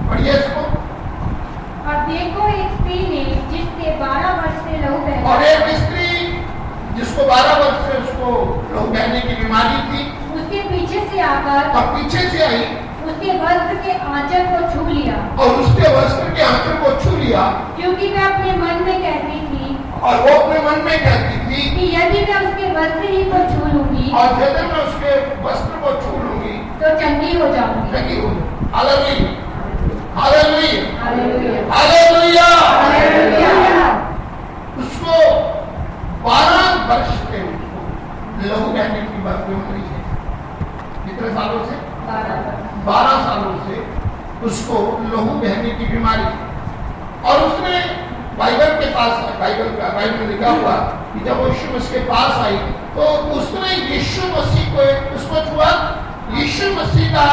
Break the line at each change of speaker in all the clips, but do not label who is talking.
पढ़िए इसको।
और देखो एक स्त्री ने जिसके 12 वर्ष से लहू बह
और एक स्त्री जिसको 12 वर्ष से उसको लहू बहने की बीमारी थी,
उसके पीछे से आकर
और पीछे से आई
उसके वस्त्र के आंचल को छू लिया,
और उसके वस्त्र के आंचल को छू लिया,
क्योंकि वह अपने मन में कहती थी,
और वो अपने मन में कहती थी
कि यदि मैं उसके वस्त्र ही को छू लूंगी
और यदि मैं उसके वस्त्र को छू लूंगी
तो चंगी हो जाऊंगी।
चंगी हो। Hallelujah, hallelujah,
hallelujah,
hallelujah. उसको 12 वर्ष से उसको लहू बहने की बीमारी है। कितने सालों से? 12 सालों से उसको लहू बहने की बीमारी। और उसने बाइबल के पास, बाइबल में लिखा हुआ कि जब वो यीशु मसीह के पास आई तो उसने यीशु मसीह को उसको छुआ, यीशु मसीह का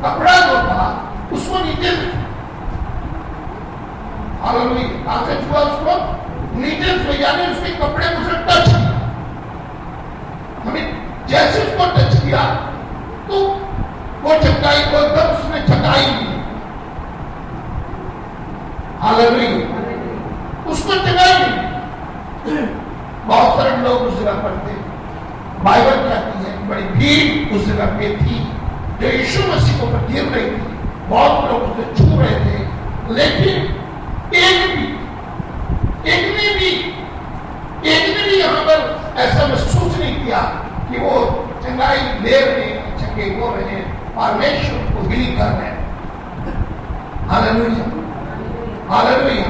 कपड़ा जो था उसको नीचे से, हालेलुया, आगे छुआ उसको नीचे से, यानी उसके कपड़े को उसने टच किया। हमें जैसे उसको टच किया तो वो चकाई को एकदम उसने चकाई ली। हालेलुया, उसको चकाई ली। बहुत सारे लोग उस जगह पर थे। बाइबल कहती है बड़ी भीड़ उस जगह पे थी जो यीशु मसीह को गिर रही थी। बहुत लोग उसे छू रहे थे, लेकिन एक ने भी यहाँ पर ऐसा महसूस नहीं किया कि वो चंगाई ले रहे हैं, चंगे हो रहे हैं, परमेश्वर को हीलिंग कर रहे हैं। Hallelujah, hallelujah.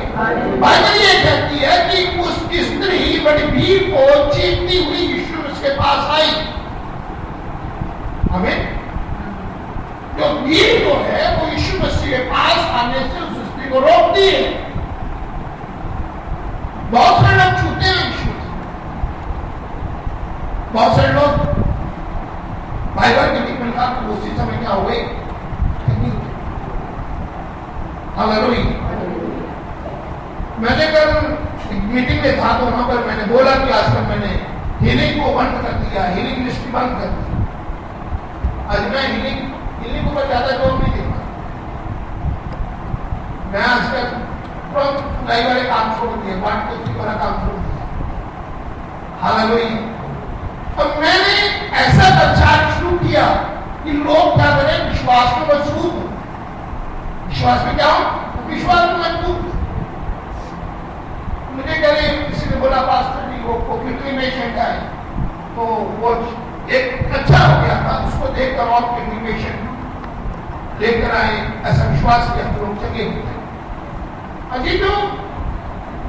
बाइबल ये कहती है कि उस स्त्री बड़ी भीड़ को चीखती हुई यीशु उसके पास आई। हमें जो भीड़ जो है वो यीशु मसीह के पास आने से उस स्त्री को रोकती है। बहुत सारे लोग छूते हैं यीशु, बहुत सारे लोग बाइबल के लिखने का उसी समय क्या हुए। हालेलुया। मैंने कल एक मीटिंग में था तो वहां पर मैंने बोला कि आजकल मैंने हीलिंग को बंद कर दिया, हीलिंग मिनिस्ट्री बंद कर दी। आज मैं हीलिंग को ज्यादा जोर नहीं देता। मैं आजकल नई वाले काम छोड़ दिए, बांट वाला काम छोड़ दिया। हालेलुया। अब मैंने ऐसा प्रचार शुरू किया कि लोग क्या करें, विश्वास में मजबूत हो। विश्वास में क्या हो? विश्वास में मजबूत। मुझे करे किसी ने बोला पास्टर जी वो किडनी पेशेंट है, तो वो एक अच्छा हो गया था, उसको देखकर और किडनी पेशेंट लेकर आए, ऐसा विश्वास किया तो लोग चंगे होते। अजी तो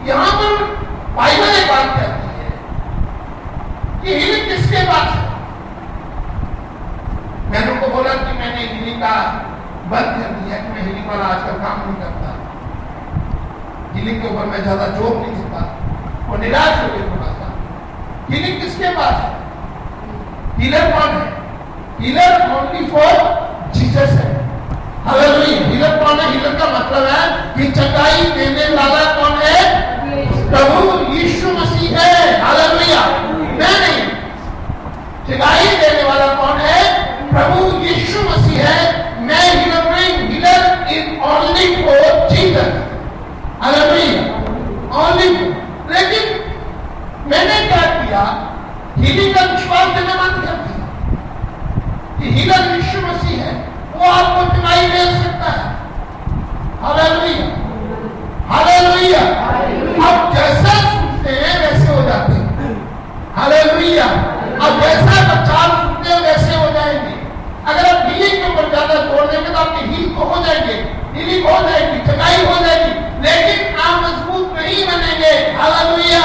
यहां पर बाइबल एक बात कहती है कि हीलिंग किसके पास है। मैंने उनको बोला कि मैंने हीलिंग का बंद कर दिया, कि मैं हीलिंग वाला आजकल काम नहीं करता, हीलिंग के ऊपर मैं ज्यादा जोर नहीं देता। और निराश हो गए थोड़ा सा। हीलिंग किसके पास है? हीलर कौन है? हीलर ओनली फॉर जीसस है। हालेलुया। हीलर कौन है? हीलर का मतलब है कि चंगाई देने वाला कौन है? प्रभु यीशु मसीह है। हालेलुया। मैं नहीं, चंगाई देने वाला कौन है? प्रभु यीशु मसीह है। मैं हीलर नहीं, healer is only for Jesus. Hallelujah, only. लेकिन मैंने क्या किया, हीलिंग का विश्वास देना बंद कर दिया कि हीलर यीशु मसीह है, वो आपको चंगाई दे सकता है। Hallelujah, hallelujah. अब जैसा सुनते हैं वैसे हो जाते हैं। हालेलुया। अब जैसा प्रचार सुनते हैं वैसे हो जाएंगे। अगर आप हीलिंग के ऊपर ज्यादा जोर देंगे तो आपकी हील तो हो जाएंगे, हीलिंग हो जाएगी, चंगाई हो जाएगी, लेकिन आप मजबूत नहीं बनेंगे। Hallelujah,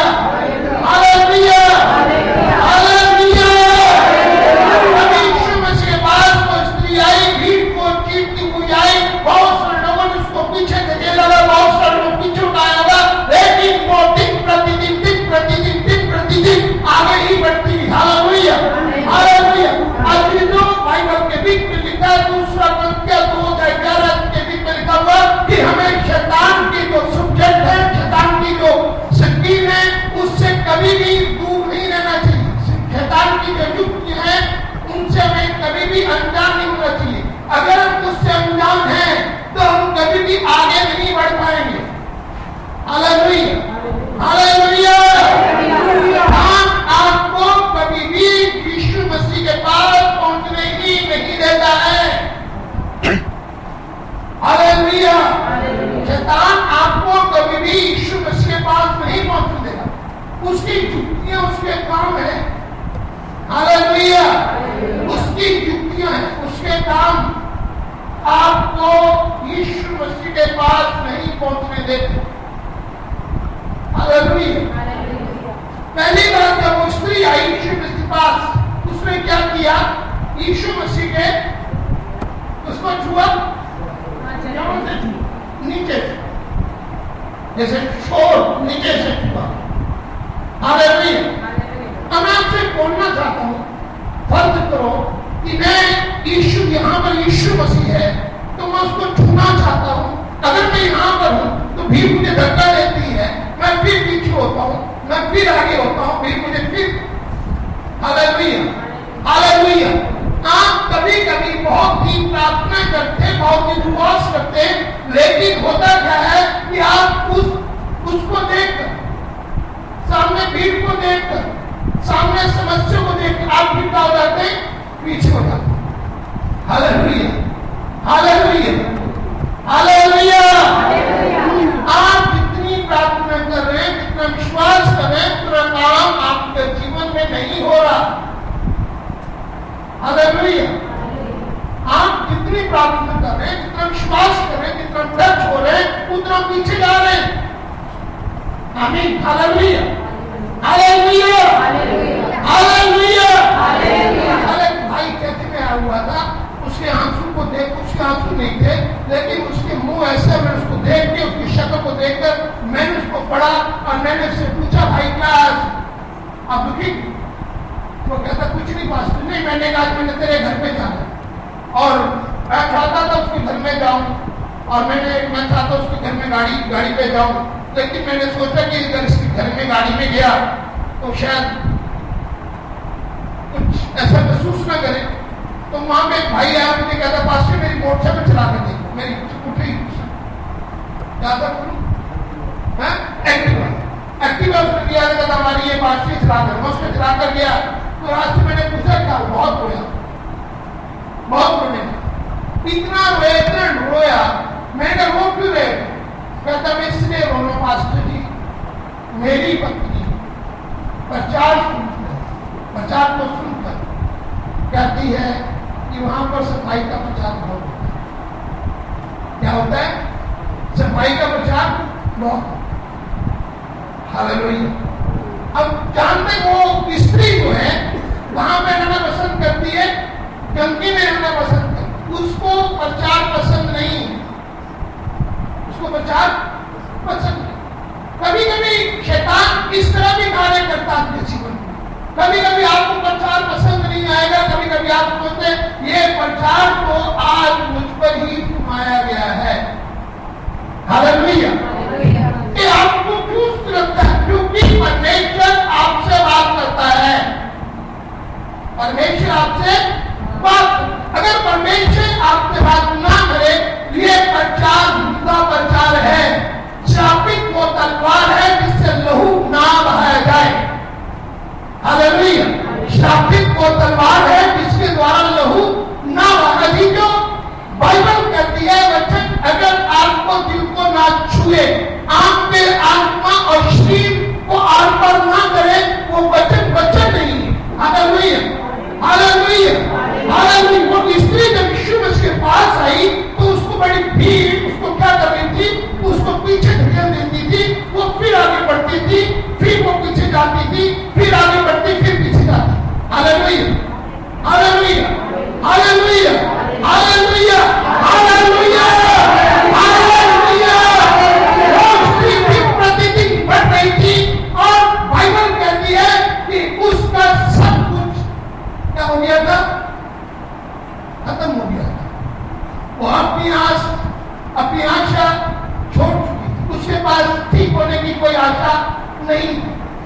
hallelujah, hallelujah. अभी यीशु मसीह के पास वो स्त्री आई, भीड़ को चीखती हुई आई, बहुत सारे लोगों ने उसको पीछे धकेला होगा, बहुत सारे लोग पीछे उठाया होगा, लेकिन वो दिन प्रतिदिन आगे ही बढ़ती है। Hallelujah, hallelujah. आज जो बाइबल के बीच में लिखा है, दूसरा Corinthians 2:11 के बीच में लिखा हुआ कि हमें शैतान की जो सब्जेक्ट है, शैतान की जो शक्ति हालेलुया, हालेलुया। शैतान आपको कभी भी यीशु मसीह के पास पहुंचने ही नहीं देता है। हालेलुया। शैतान आपको कभी भी यीशु मसीह के पास नहीं पहुंचने देगा। उसकी युक्तियां उसके काम है। हालेलुया। उसकी युक्तियां हैं, उसके काम आपको यीशु मसीह के पास नहीं पहुंचने देते। हालेलुया। पहली बार जब वो स्त्री आई यीशु मसीह के पास, उसने क्या किया? यीशु मसीह के उसको छुआ, नीचे से, जैसे छोड़ नीचे से छुआ। हालेलुया। अब मैं आपसे बोलना चाहता हूं, फर्ज करो कि मैं यीशु, यहां पर यीशु मसीह है तो मैं उसको छूना चाहता हूं। अगर मैं यहां पर हूं तो भीड़ मुझे धक्का देती है, मैं फिर पीछे होता हूं, मैं फिर आगे होता हूं, भीड़ मुझे फिर। Hallelujah, hallelujah. आप कभी कभी बहुत ही प्रार्थना करते, बहुत ही उपवास करते, लेकिन होता क्या है कि आप उसको देखकर, सामने भीड़ को देखकर, सामने समस्या को देखकर आप भी क्या हो जाते हैं? पीछे हो जाते हैं। Hallelujah, hallelujah, hallelujah. आप जितनी प्रार्थना कर रहे हैं, जितना विश्वास कर रहे हैं, उतना काम आपके जीवन में नहीं हो रहा। हालेलुया। आप जितनी प्रार्थना कर रहे हैं, जितना विश्वास कर रहे हैं, जितना टच हो रहे हैं, उतना पीछे जा रहे हैं। आमीन। Hallelujah, hallelujah, hallelujah. एक भाई चर्च में आया हुआ था, उसके आंसू को देख, उसके आंसू नहीं थे, लेकिन उसके मुंह ऐसे, मैं उसको देख के, उसकी शक्ल को देखकर मैंने उसको पढ़ा और मैंने उससे पूछा, भाई क्या आप दुखी? वो कहता कुछ नहीं पास्टर। नहीं, मैंने कहा मैंने तेरे घर पे जाना और मैं चाहता था उसके घर में जाऊं, और मैं चाहता उसके घर में गाड़ी पे जाऊं, लेकिन मैंने सोचा कि अगर इसके घर में गाड़ी में गया तो शायद कुछ ऐसा महसूस ना करे। तो वहां पे एक भाई आया, मुझे कहता पास्टर मेरी मोटरसाइकिल चला कर देखो, मेरी स्कूटरी ज्यादा एक्टिवा उसने दिया, कहता हमारी ये पास्टर चला कर, मैं उसको चला कर गया। तो रास्ते मैंने पूछा क्या? बहुत रोया, बहुत रोने, इतना रोया। मैंने रो क्यों रहे? कहता मैं इसलिए रोना पास्टर जी, मेरी पत्नी प्रचार को सुनकर कहती है कि वहां पर सफाई का प्रचार बहुत होता है। क्या होता है? सफाई का प्रचार बहुत। हालेलुया। अब जानते वो स्त्री जो है वहां पे रहना पसंद करती है, गंदगी में रहना पसंद करती, उसको प्रचार पसंद नहीं, उसको प्रचार पसंद नहीं। कभी कभी शैतान इस तरह भी कार्य करता है अपने जीवन में। कभी कभी आपको प्रचार पसंद नहीं आएगा, कभी कभी आप सोचते ये प्रचार तो आज मुझ पर ही घुमाया गया है। हालेलुया। ये आपको क्यों लगता है? क्योंकि परमेश्वर आपसे बात करता है। परमेश्वर आपसे बात, अगर परमेश्वर आपसे बात ना करे, ये प्रचार झूठा प्रचार है, शापित वो तलवार है जिससे लहू ना बहाया जाए। हालेलुया। शापित वो तलवार है जिसके द्वारा लहू ना बहाया जाए। जो बाइबल कहती है वचन अगर आपको दिल को ना छुए, आपके आत्मा और शरीर को आर पार ना करे, वो वचन नहीं है। Hallelujah, hallelujah, hallelujah. वो स्त्री जब यीशु मसीह के पास आई तो उसको बड़ी भीड़ उसको क्या कर रही थी? उसको पीछे धकेल देती थी। वो फिर आगे बढ़ती थी, फिर वो पीछे जाती थी, फिर आगे बढ़ती, फिर पीछे जाती। Hallelujah, hallelujah, hallelujah, hallelujah, hallelujah, hallelujah. वो स्त्री दिन प्रतिदिन बढ़ रही थी और बाइबल कहती है कि उसका सब कुछ क्या हो गया था? खत्म हो गया था। वो अपनी आशा छोड़ चुकी थी, उसके पास ठीक होने की कोई आशा नहीं।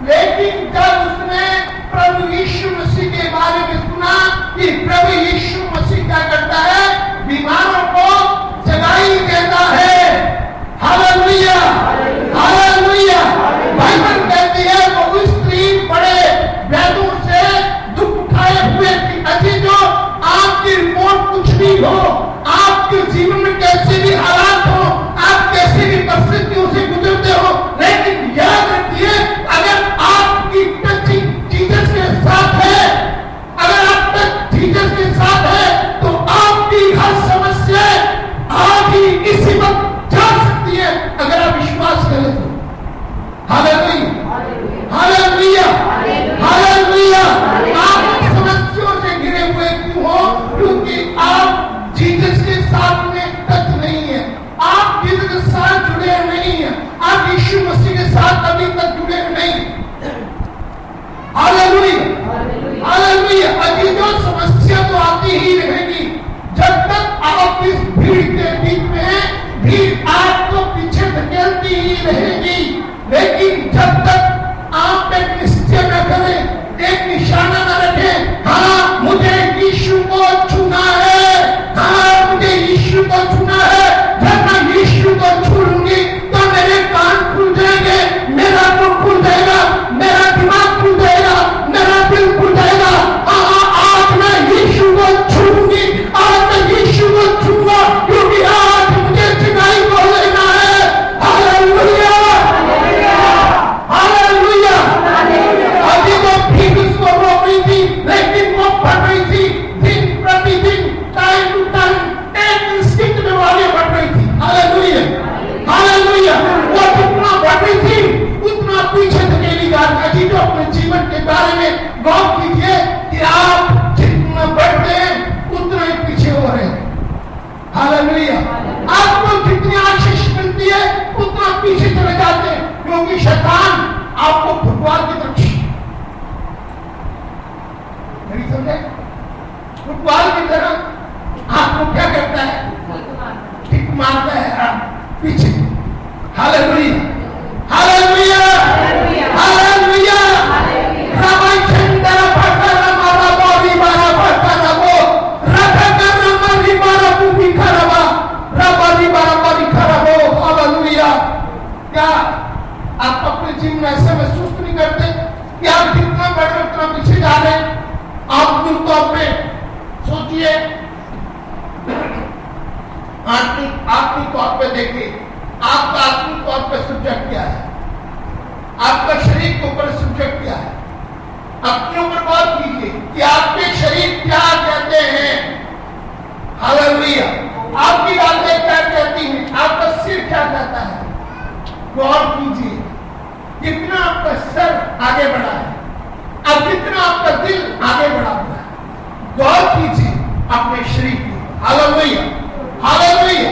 लेकिन जब उसने प्रभु यीशु मसीह के बारे में सुना कि प्रभु यीशु मसीह क्या करता है? बीमारों को जगाई देता है। Hallelujah, hallelujah. पीछे। Hallelujah, hallelujah, hallelujah. Ramachandra Bhattar मारा बोली मारा भट्टर वो रखकर मारी मारा पूरी खराबा रबारी मारा मारी खराबो। हालेलुया। क्या आप अपने जीवन में ऐसे महसूस नहीं करते कि आप जितना बढ़ रहे उतना पीछे जा रहे हैं? आप दिल तो अपने सोचिए, आत्मिक तौर पे देखिए, आपका आत्मिक तौर पे सब्जेक्ट क्या है, आपका शरीर के ऊपर सब्जेक्ट क्या है। अपने ऊपर बात कीजिए कि आपके शरीर क्या कहते हैं। हालेलुया। आपकी बातें क्या कहती हैं, आपका सिर क्या कहता है। गौर कीजिए कितना आपका सर आगे बढ़ा है, अब कितना आपका दिल आगे बढ़ा हुआ है। गौर कीजिए अपने शरीर की। Hallelujah, hallelujah.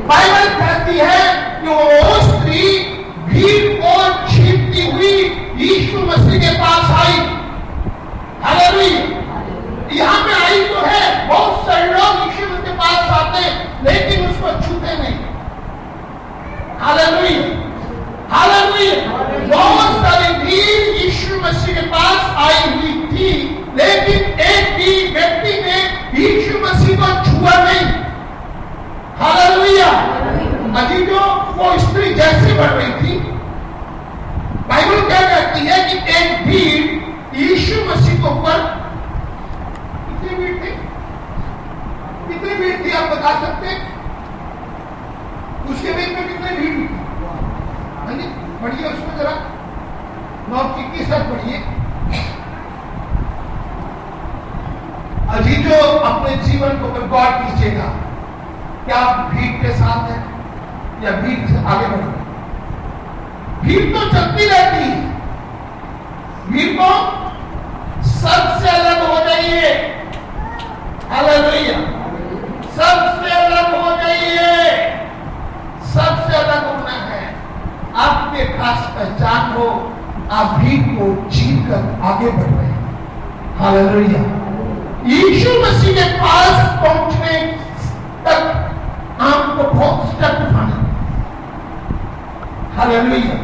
बाइबल कहती है कि वो स्त्री भीड़ को छीनती हुई यीशु मसीह के पास आई। हालेलुया। यहां पे आई तो है, बहुत सारे लोग यीशु मसीह के पास आते हैं लेकिन उसको छूते नहीं। Hallelujah, hallelujah. बहुत सारी भीड़ यीशु मसीह के पास आई हुई थी लेकिन एक भी व्यक्ति ने यीशु मसीह को छुआ नहीं। हालेलुया। अभी जो वो स्त्री जैसे बढ़ रही थी, बाइबल क्या कहती है कि एक भीड़ यीशु मसीह के ऊपर, कितनी भीड़ थी, कितनी भीड़ थी आप बता सकते हैं? उसके बीच में कितनी भीड़ थी? पढ़िए उसमें जरा 9:21 पढ़िए। अभी जो अपने जीवन को ऊपर गौर कीजिएगा, क्या आप भीड़ के साथ हैं या भीड़ से आगे बढ़ रहे? भीड़ तो चलती रहती है, भीड़ को सबसे अलग हो जाइए। हालेलुया। सबसे अलग हो जाइए, सबसे अलग होना है। आपके खास पहचान हो, आप भीड़ को जीत कर आगे बढ़ रहे हैं। हालेलुया। यीशु मसीह के पास पहुंचने तक आपको बहुत स्टेप उठाना। हालेलुया।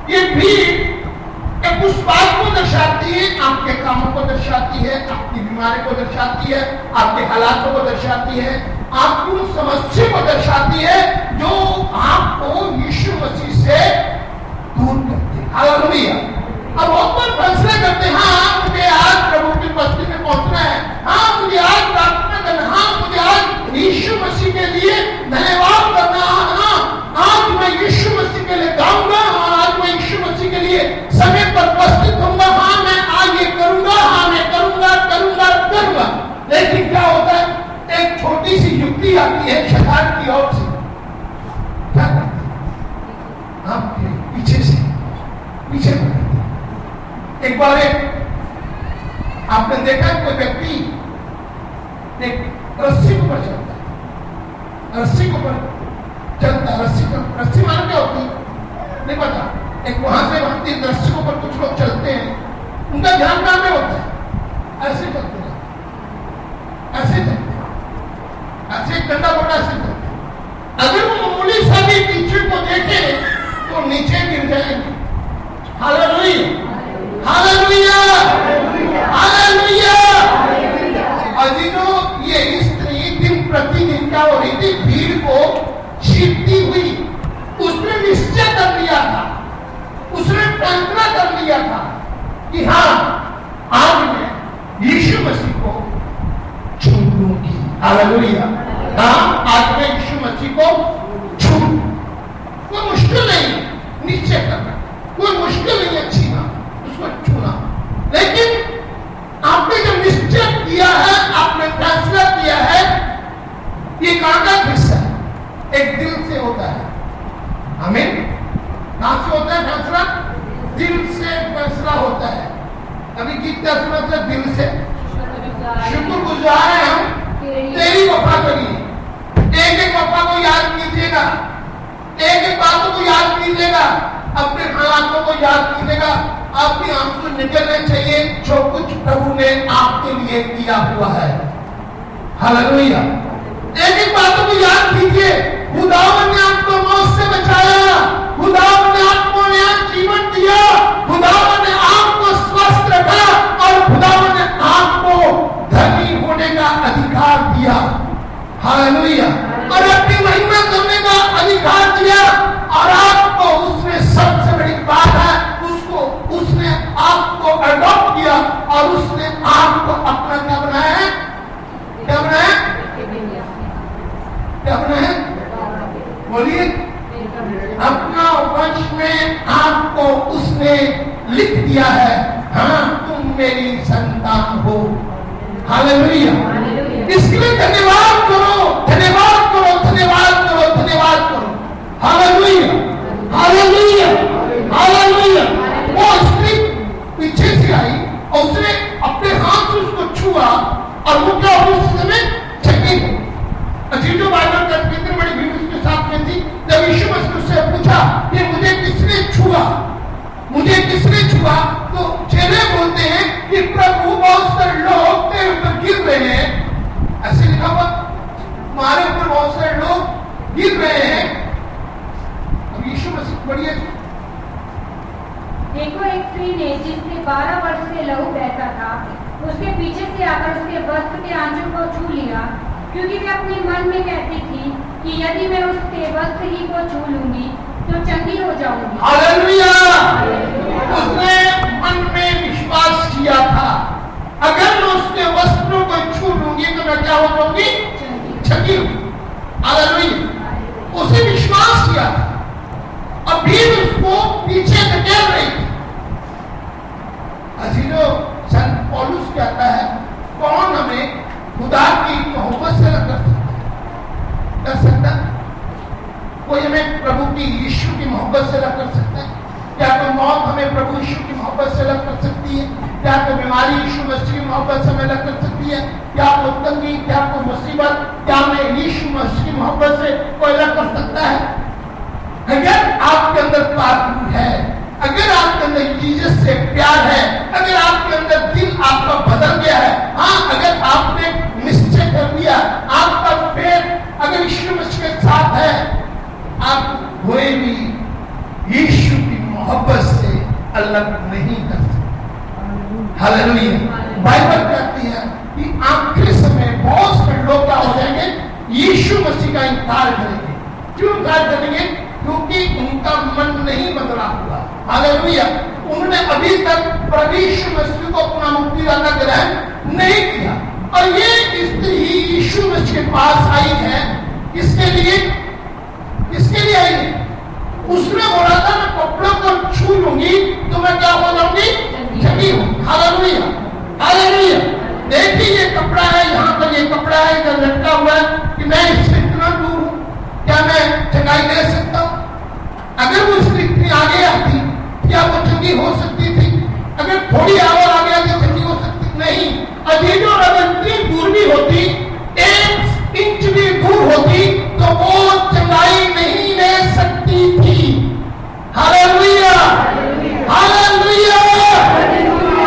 ये भीड़ एक उस बात को दर्शाती है, आपके कामों को दर्शाती है, आपकी बीमारी को दर्शाती है, आपके हालातों को दर्शाती है, आपकी उस समस्या को दर्शाती है जो आपको यीशु मसीह से दूर करते हैं। हालेलुया। अब ऊपर फैसले करते हैं, हाँ मुझे आज प्रभु की उपस्थिति में पहुंचना है, हाँ मुझे आज प्रार्थना करना, हाँ मुझे आज यीशु मसीह के लिए धन्यवाद करना, हाँ आज मैं यीशु मसीह के लिए गाऊंगा, हाँ आज मैं यीशु मसीह के लिए समय पर उपस्थित होऊंगा, हाँ मैं आज ये करूंगा, हाँ मैं करूंगा करूंगा करूंगा। लेकिन क्या होता है, एक छोटी सी युक्ति आती है शैतान की ओर से, क्या करते हैं आपके पीछे से पीछे बढ़ते। एक बार आपने देखा कोई व्यक्ति एक रस्सी के ऊपर चलता है, रस्सी के ऊपर चलता है, रस्सी मालूम क्या होती है नहीं पता। एक वहां से वहां तीन रस्सी के ऊपर कुछ लोग चलते हैं, उनका ध्यान कहां में होता है, ऐसे चलते हैं, ऐसे चलते हैं, ऐसे डंडा बोटा ऐसे चलते हैं। अगर वो मामूली सा भी पीछे को देखे तो नीचे गिर जाएंगे। Hallelujah, hallelujah, hallelujah. अजीजों, ये स्त्री दिन प्रतिदिन क्या हो रही थी, भीड़ को छीनती हुई। उसने निश्चय कर लिया था, उसने फैसला कर लिया था कि हाँ आज मैं यीशु मसीह को छू लूंगी। हालेलुया। हाँ आज मैं यीशु मसीह को छू, कोई मुश्किल नहीं निश्चय करना, कोई मुश्किल नहीं है छीना, उसको छूना। लेकिन आपने जब निश्चय किया है, आपने फैसला किया है, ये कहां का हिस्सा है, एक दिल से होता है। आमीन। कहां से होता है फैसला? दिल से फैसला होता है। अभी गीत का मतलब दिल से शुक्रगुजार है हम तेरी वफा करिए। एक एक वफा को याद कीजिएगा, एक एक बातों को याद कीजिएगा, अपने हालातों को याद कीजिएगा। आपके आंसू निकलने चाहिए जो कुछ प्रभु ने आपके लिए किया हुआ है। हालेलुया। एक एक बातों को याद कीजिए, खुदावन ने आपको बोलिए, अपना वंश में आपको उसने लिख दिया है, हाँ तुम मेरी संतान हो। हालेलुया। इसके लिए धन्यवाद करो, धन्यवाद करो, धन्यवाद करो, धन्यवाद करो। Hallelujah, hallelujah, hallelujah. वो स्त्री पीछे से आई और उसने अपने हाथ से उसको छुआ और वो क्या हुआ, उस समय छकी हो। अजीजो बाइबल का कितनी बड़ी भीड़ उसके साथ में थी। जब यीशु मसीह उससे पूछा कि मुझे किसने छुआ, मुझे किसने छुआ, तो चेले बोलते हैं कि प्रभु बहुत सारे लोग तेरे ऊपर गिर रहे हैं। ऐसे लिखा हुआ, तुम्हारे ऊपर बहुत सारे लोग गिर रहे हैं। अब यीशु मसीह बढ़िया।
देखो एक स्त्री ने जिससे 12 वर्ष से लहू बहता था, उसके पीछे से आकर उसके वस्त्र के आंचल को छू लिया, क्योंकि वे अपने मन में कहती थी कि यदि मैं उसके वस्त्र ही को छू लूंगी तो चंगी हो जाऊंगी।
हालेलुया। उसने मन में विश्वास किया था, अगर मैं उसके वस्त्रों को छू लूंगी तो मैं क्या हो जाऊंगी, चंगी होगी। हालेलुया। उसे विश्वास किया था, अभी उसको पीछे धकेल रही थी। अजीजो, संत पौलुस कहता है, कौन हमें खुदा की मोहब्बत से अलग कर सकता है? कोई हमें प्रभु की, यीशु की मोहब्बत से अलग कर सकता है? क्या कोई मौत हमें प्रभु यीशु की मोहब्बत से अलग कर सकती है? क्या कोई बीमारी यीशु मसीह की मोहब्बत से हमें अलग कर सकती है? क्या कोई तंगी, क्या कोई मुसीबत, क्या हमें यीशु मसीह की मोहब्बत से कोई अलग कर सकता है? अगर आपके अंदर पाप है, अगर आपके अंदर जीसस से प्यार है, अगर आपके अंदर दिल आपका बदल गया है, हाँ अगर आपने निश्चय कर लिया, आपका पेट अगर यीशु मसीह के साथ है, आप कोई भी यीशु की मोहब्बत से अलग नहीं कर सकते। हालेलुया। बाइबल कहती है कि आखिरी समय बहुत से लोग क्या हो जाएंगे, यीशु मसीह का इनकार करेंगे। क्यों इनकार करेंगे? क्योंकि उनका मन नहीं बदला हुआ। हालेलुया। उन्होंने अभी तक प्रभु यीशु मसीह को अपना मुक्तिदाता ग्रहण नहीं किया। और ये स्त्री यीशु मसीह के पास आई है, किसके लिए? किसके लिए आई है? उसने बोला था मैं कपड़ों को छू लूंगी तो मैं क्या हो जाऊंगी, चंगी हूं। Hallelujah, hallelujah. देखिए ये कपड़ा है, यहाँ पर ये कपड़ा है, इधर लटका हुआ है कि मैं इससे इतना दूर हूं, क्या मैं चंगाई दे सकता हूं? अगर वो स्त्री आगे आती क्या वो चंगी हो सकती थी? अगर थोड़ी और आगे आगे चंगी हो सकती नहीं। अजीजों, अगर इतनी दूर भी होती, 1 इंच भी दूर होती तो वो चंगाई नहीं ले सकती थी। Hallelujah, hallelujah.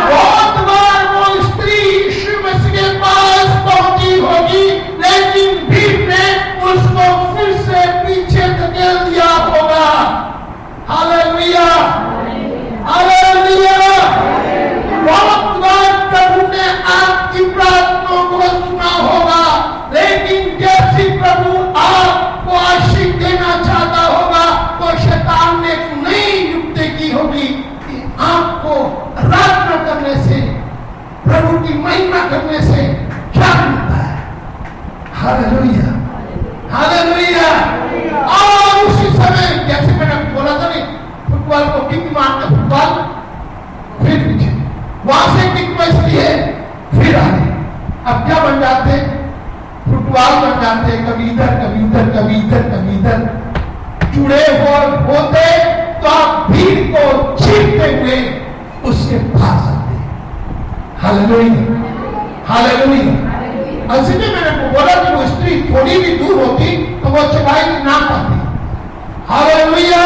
बहुत बार वो स्त्री यीशु मसीह के पास पहुंची होगी, लेकिन भीड़ ने उसको फिर से पीछे धकेल दिया होगा। Hallelujah, hallelujah. बहुत बार प्रभु ने आपकी प्रार्थनाओं को सुना होगा, लेकिन जैसे प्रभु आपको आशीष देना चाहता होगा तो शैतान ने एक नई युक्ति की होगी कि आपको आराधना करने से, प्रभु की महिमा करने से क्या मिलता है। Hallelujah, hallelujah. और उसी समय जैसे मैंने बोला था नहीं, फुटबॉल को किक मारते, फुटबॉल फिर पीछे, वहां से किक में इसलिए फिर आगे, अब क्या बन जाते, फुटबॉल बन जाते, कभी इधर कभी उधर, कभी इधर कभी इधर जुड़े होते तो आप भीड़ को छीनते हुए उसके पास आते। Hallelujah, hallelujah. इसलिए मैंने बोला कि वो स्त्री थोड़ी भी दूर होती तो वो चंगाई ना पाती। हालेलुया।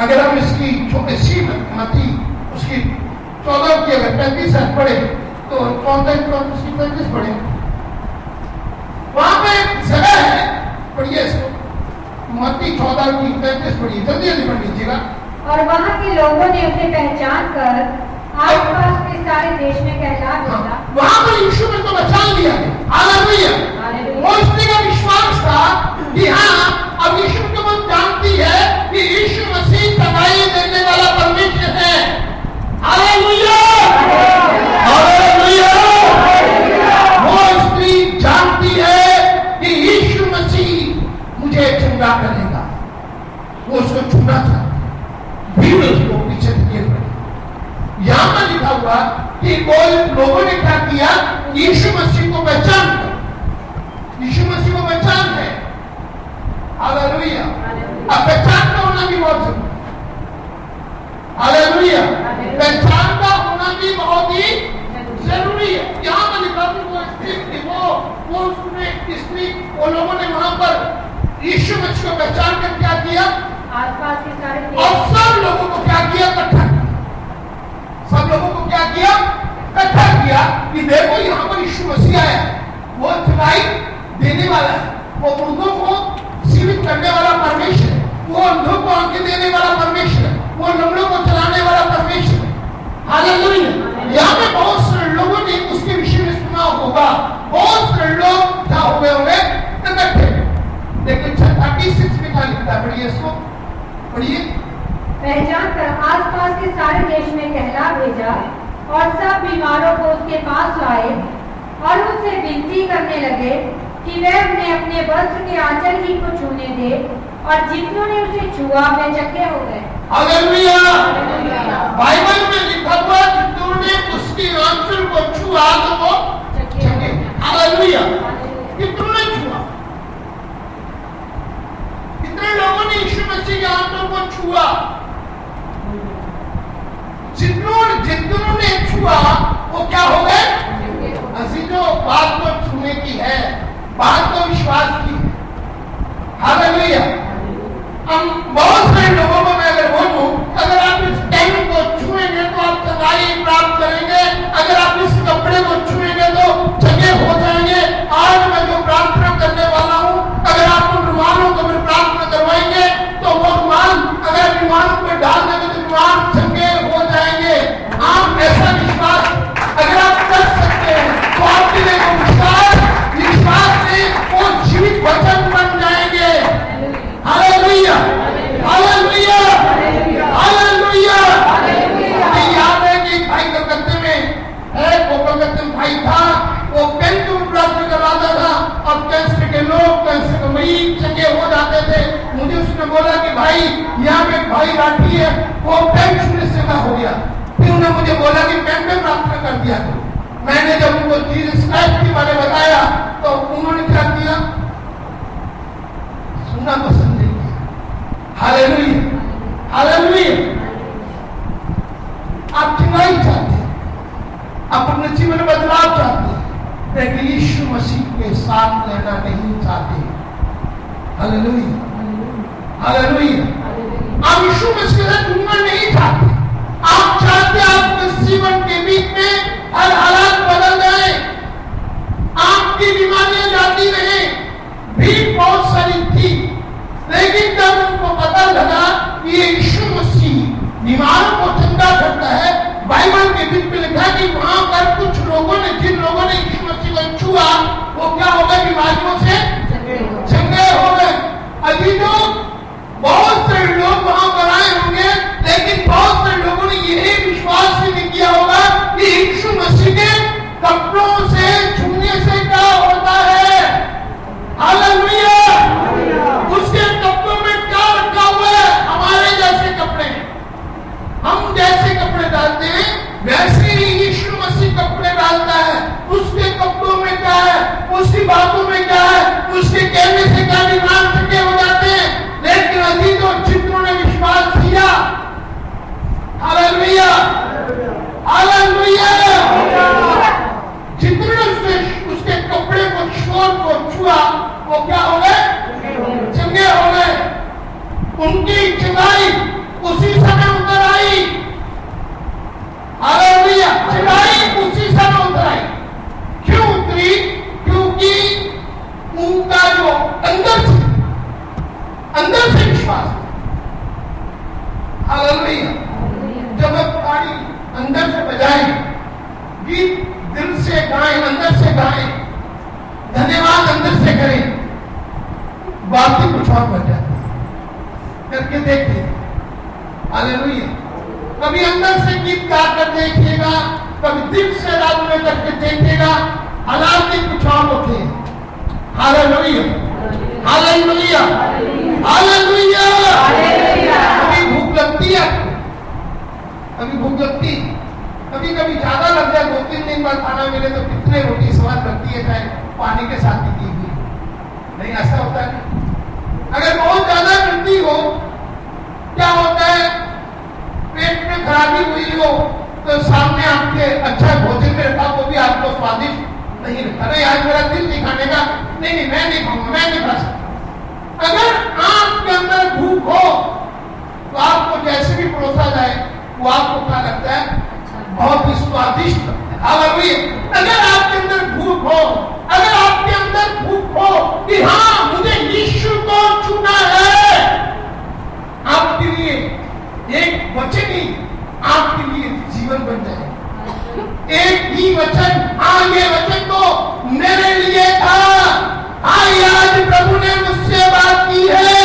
अगर हम इसकी छोटी सी मती उसकी 14 की अगर 35 पढ़े तो 34 पढ़े, वहां पे एक जगह है, पढ़िए इसको, मत्ती 14 की 35 पढ़िए, जल्दी जल्दी पढ़ लीजिएगा।
और वहां के लोगों ने उसे पहचान कर आसपास के सारे देश में कहला भेजा।
वहां पर यीशु ने तो बचा लिया। हालेलुया। वो स्त्री का विश्वास था कि हाँ, अब यीशु को वो जानती है कि यीशु मसीह चंगाई देने वाला परमेश्वर है। Hallelujah, hallelujah. वो स्त्री जानती है कि यीशु मसीह मुझे पूरा करेगा, वो उसको छूना चाहता, भीड़ उसको पीछे धकेल रही। यहां पर लिखा हुआ कि कोई लोगों ने क्या किया, यीशु मसीह को पहचान कर, यीशु मसीह को पहचान है, हालेलुया। अब पहचान का होना भी बहुत जरूरी, हालेलुया, पहचान का होना भी बहुत ही जरूरी है। यहाँ पर लिखा वो स्त्री थी, वो उसने स्त्री, वो लोगों ने वहां पर यीशु मसीह को पहचान कर क्या किया,
आसपास के सारे
और सब लोगों को क्या किया, इकट्ठा किया, सब लोगों को क्या किया, इकट्ठा किया कि देखो यहाँ पर यीशु मसीह आया, वो चंगाई देने वाला है, वो मुर्दों को जीवित करने वाला परमेश्वर है, वो अंधों को आंखें देने वाला परमेश्वर है, वो लंगड़ों को चलाने वाला परमेश्वर है, हालेलुया। यहाँ पे बहुत सारे लोगों ने उसके विषय में सुना होगा, बहुत सारे लोग क्या हुए होंगे, इकट्ठे। लेकिन 36 में क्या लिखता है, पढ़िए इसको, पढ़िए।
पहचान कर आसपास के सारे देश में कहला भेजा और सब बीमारों को उसके पास लाए और उससे विनती करने लगे कि वह उन्हें अपने वस्त्र के आंचल ही को छूने दे, और जितनों ने उसे छुआ वे चंगे हो गए।
हालेलुया। बाइबल में लिखा हुआ जितनों ने उसके आंचल को छुआ तो वो चंगे। हालेलुया। कितनों ने छुआ, कितने लोगों ने यीशु मसीह के आंचल को छुआ, जितनों ने छुआ वो क्या हो गए, असी जो बात को छूने की है, बात को विश्वास की, हालेलुया। हम बहुत सारे लोगों को मैं अगर बोलूं, अगर आप इस टाइम को छुएंगे तो आप चंगाई प्राप्त करेंगे, अगर आप इस कपड़े को छुएंगे तो चंगे हो जाएंगे। आज मैं जो प्रार्थना करने वाला हूं, अगर आप उन रुमालों को भी प्रार्थना करवाएंगे तो वो रुमाल अगर रुमालों पे डाल देंगे तो रुमाल चंगे हो जाएंगे। आप ऐसा विश्वास अगर आप कर सकते हैं तो आपके लिए विश्वास में वो जीवित वचन बन जाएंगे। Hallelujah, hallelujah, hallelujah. याद है कि भाई कलकत्ते में वो कलकत्ते में भाई था, वो कैंसर को प्राप्त करवाता था, अब कैंसर के लोग, कैंसर के मरीज चंगे हो जाते थे। मुझे उसने बोला कि भाई यहाँ पे भाई लाठी है, वो पेन छूने से का हो गया। फिर उन्होंने मुझे बोला कि पेन में प्रार्थना कर दिया। मैंने जब उनको जीसस क्राइस्ट के बारे में बताया तो उन्होंने क्या किया, सुनना पसंद नहीं किया। Hallelujah, hallelujah. आप चंगाई चाहते हैं, आप अपने जीवन में बदलाव चाहते हैं, लेकिन यीशु मसीह के साथ लेना नहीं चाहते। Hallelujah, hallelujah. आप यीशु मसीह से जुड़ना नहीं चाहते, आप चाहते आपके जीवन के बीच में हर हालात बदल जाए, आपकी बीमारियां जाती रहे। भीड़ बहुत सारी थी, लेकिन जब उनको पता लगा कि ये यीशु मसीह बीमारों को चंगा करता है, बाइबल के बीच में लिखा कि वहां पर कुछ लोगों ने, जिन लोगों ने यीशु मसीह को छुआ वो क्या हो गए, बीमारियों से चंगे हो गए। अभी तो बहुत से लोग वहां पर आए होंगे, लेकिन बहुत से लोगों ने यही विश्वास ही नहीं किया होगा कि यीशु मसीह के कपड़ों से छूने से क्या होता है। हालेलुया। उसके कपड़ों में क्या रखा हुआ है, हमारे जैसे कपड़े, हम जैसे कपड़े डालते हैं वैसे ही यीशु मसीह कपड़े डालता है। उसके कपड़ों में क्या है, उसकी बातों में क्या है, उसके कहने से क्या बीमार चंगे हो जाते हैं। लेकिन अभी तो जितनों ने विश्वास किया, हालेलुया, हालेलुया, जितने उसके कपड़े को, शोर को छुआ वो क्या हो गए, चंगे हो गए। उनकी चंगाई उसी समय उतर आई। हालेलुया, चंगाई उसी समय उतर आई। क्यों उतरी, क्योंकि उनका जो अंदर से विश्वास। हालेलुया। जब आप ताली अंदर से बजाएं, गीत दिल से गाएं, अंदर से गाएं, धन्यवाद अंदर से करें, बातें कुछ और बन जाती है। करके देखिए। हालेलुया। कभी अंदर से गीत गा कर देखिएगा, कभी दिल से रात में करके देखिएगा, हालात कुछ और होते हैं। Hallelujah, hallelujah. बार खाना मिले तो कितने रोटी स्वाद लगती है, चाहे पानी के साथ ही हुई, नहीं ऐसा होता है। अगर बहुत ज्यादा मिलती हो, क्या होता है, पेट में खराबी हुई हो तो सामने आपके अच्छा भोजन में रखा वो भी आपको स्वादिष्ट नहीं लगता, नहीं आज मेरा दिल नहीं खाने का, नहीं मैं नहीं खाऊंगा, मैं नहीं खा सकता। अगर आपके अंदर भूख हो तो आपको जैसे भी परोसा जाए वो आपको क्या लगता है, बहुत ही स्वादिष्ट लगता है। हालेलुया। अगर आपके अंदर भूख हो, अगर आपके अंदर भूख हो कि हाँ मुझे यीशु को चुना है, आपके लिए एक वचन ही आपके लिए जीवन बन जाए। एक ही वचन, हाँ ये वचन तो मेरे लिए था, हाँ आज प्रभु ने मुझसे बात की है,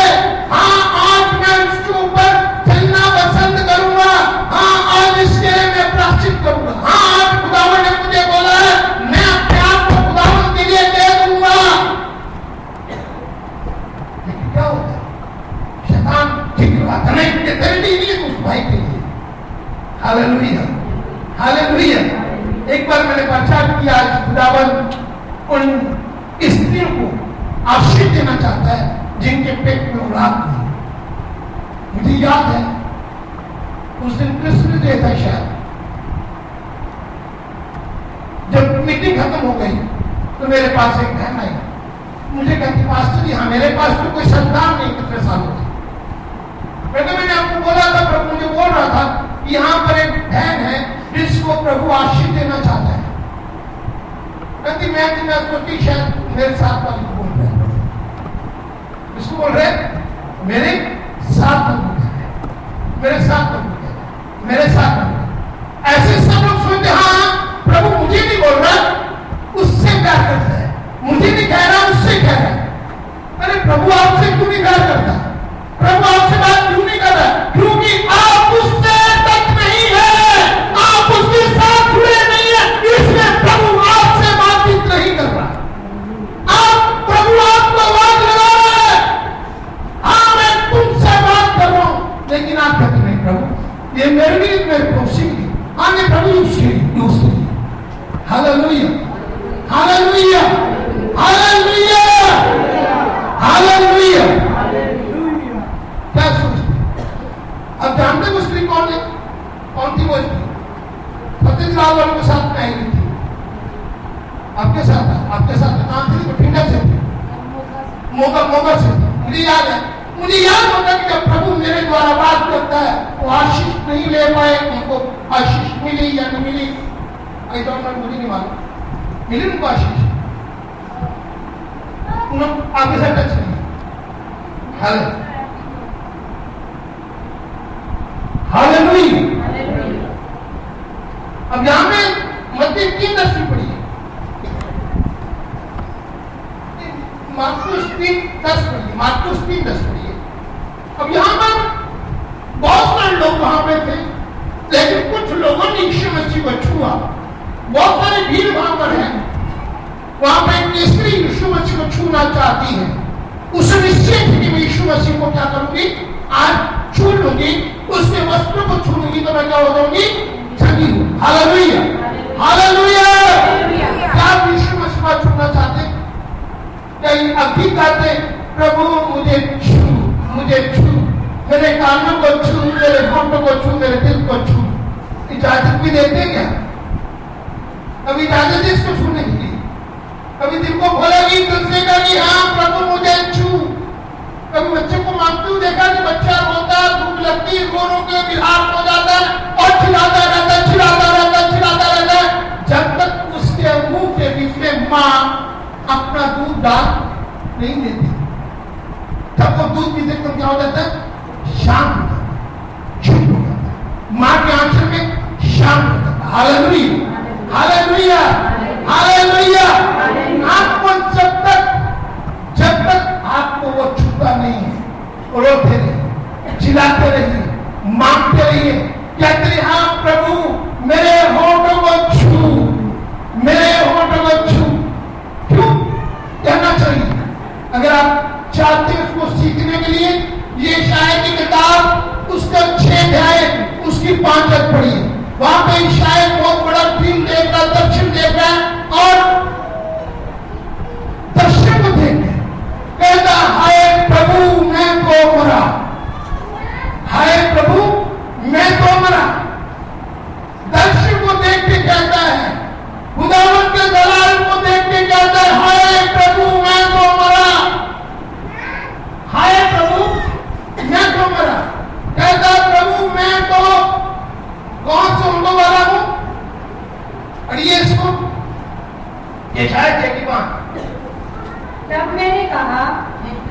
हाँ आज मैं उसके ऊपर चलना पसंद करूंगा, हाँ आज इसके लिए मैं प्राश्चित करूंगा, हाँ आज खुदावन ने मुझे बोला है मैं अपने आप को खुदावन के लिए दे दूंगा। लेकिन क्या होता है, शैतान ठीक बात नहीं कि तेरे लिए उस भाई के लिए। Hallelujah, hallelujah. एक बार मैंने प्रचार किया, आज खुदावन उन स्त्रियों को आशीष देना चाहता है जिनके पेट में औलाद नहीं। मुझे याद है उस दिन कृष्ण डे था शायद, जब मीटिंग खत्म हो गई तो मेरे पास एक बहन आई, मुझे कहती पास्टर जी हाँ मेरे पास तो कोई संतान नहीं, कितने सालों से। मैंने आपको बोला था, प्रभु मुझे बोल रहा था कि यहाँ पर एक बहन है जिसको प्रभु आशीष देना चाहता है। कहती मैं सोचती शायद मेरे साथ वाली को बोल रहे हैं, इसको बोल रहे मेरे साथ मेरे साथ मेरे साथ ऐसे सब लोग सोचते हाँ प्रभु मुझे नहीं बोल रहा, उससे प्यार करता है, मुझे नहीं कह रहा उससे कह रहा है। अरे प्रभु आपसे क्यों नहीं प्यार करता, प्रभु आपसे बात क्यों नहीं कर रहा, क्योंकि आप उससे तक नहीं है, आप उसके साथ जुड़े नहीं है, इसलिए प्रभु आपसे बातचीत नहीं कर रहा। आप प्रभु आपको आवाज लगा रहा है, हाँ मैं तुमसे बात कर रहा हूं, लेकिन आप कहते नहीं प्रभु ये मेरे लिए, मेरे पड़ोसी के लिए, हाँ ये प्रभु उसके लिए, उसके लिए। Hallelujah, hallelujah, hallelujah, hallelujah. क्या सोचते अब जानते हो स्त्री कौन है, कौन थी वो स्त्री? सत्यनारायण वालों के साथ में आई थी, आपके साथ कहां थी? बठिंडा से थी, मोगा से थी। मुझे याद होता कि जब प्रभु मेरे द्वारा बात करता है वो आशीष नहीं ले पाए, उनको आशीष मिली या नहीं मिली आई डोंट नो, मुझे नहीं मालूम, मिली उनको आशीष, आगे से टच नहीं। हालेलुया। अब यहां में मत्ती 3:10 पढ़ी है, मार्कुस 3:10 पढ़ी, मार्कुस 3:10 पढ़ी है। अब यहां पर बहुत सारे लोग वहां पे थे, लेकिन कुछ लोगों ने यीशु मसीह को छुआ, बहुत सारी भीड़ वहां पर है। वहां पर एक स्त्री यीशु मसीह को छूना चाहती है, उसे निश्चय थी कि मैं यीशु मसीह को क्या करूंगी, आज छू लूंगी, उसके वस्त्र को छू लूंगी तो मैं क्या हो जाऊंगी, चंगी हूं। Hallelujah, hallelujah. क्या आप यीशु मसीह को छूना चाहते? क्या अभी कहते प्रभु मुझे छू, मुझे छू, मेरे कानों को छू, मेरे होठों को छू, मेरे दिल को छू, इजाजत भी देते क्या? कभी इजाजत है इसको छूने के लिए? कभी दिल को खोलेगी तुझसे का कि हाँ प्रभु मुझे छू? कभी बच्चे को मांगते हुए देखा कि बच्चा रोता, भूख लगती, रो के बिहार हो जाता है और चिल्लाता रहता है, चिल्लाता रहता है, चिल्लाता रहता है, जब तक उसके मुंह के बीच में माँ अपना दूध डाल नहीं देती। जब वो दूध पीते तो क्या हो जाता है, शांत हो जाता है, चुप हो जाता है, माँ के आंचल में शांत हो जाता है। Hallelujah, hallelujah, hallelujah. आपको जब तक आपको वो छूता नहीं है, रोते रहिए, चिल्लाते रहिए, मांगते रहिए, कहते रहिए हाँ प्रभु मेरे होठों को छू, मेरे होठों को छू। क्यों कहना चाहिए? अगर आप चाहते हैं उसको सीखने के लिए, ये शायद की किताब उसका 6 अध्याय उसकी 5 पढ़िए, वहां पे शायद बहुत बड़ा ड्रीम देखता, दर्शन यशायाह 6 की 5।
तब मैंने कहा,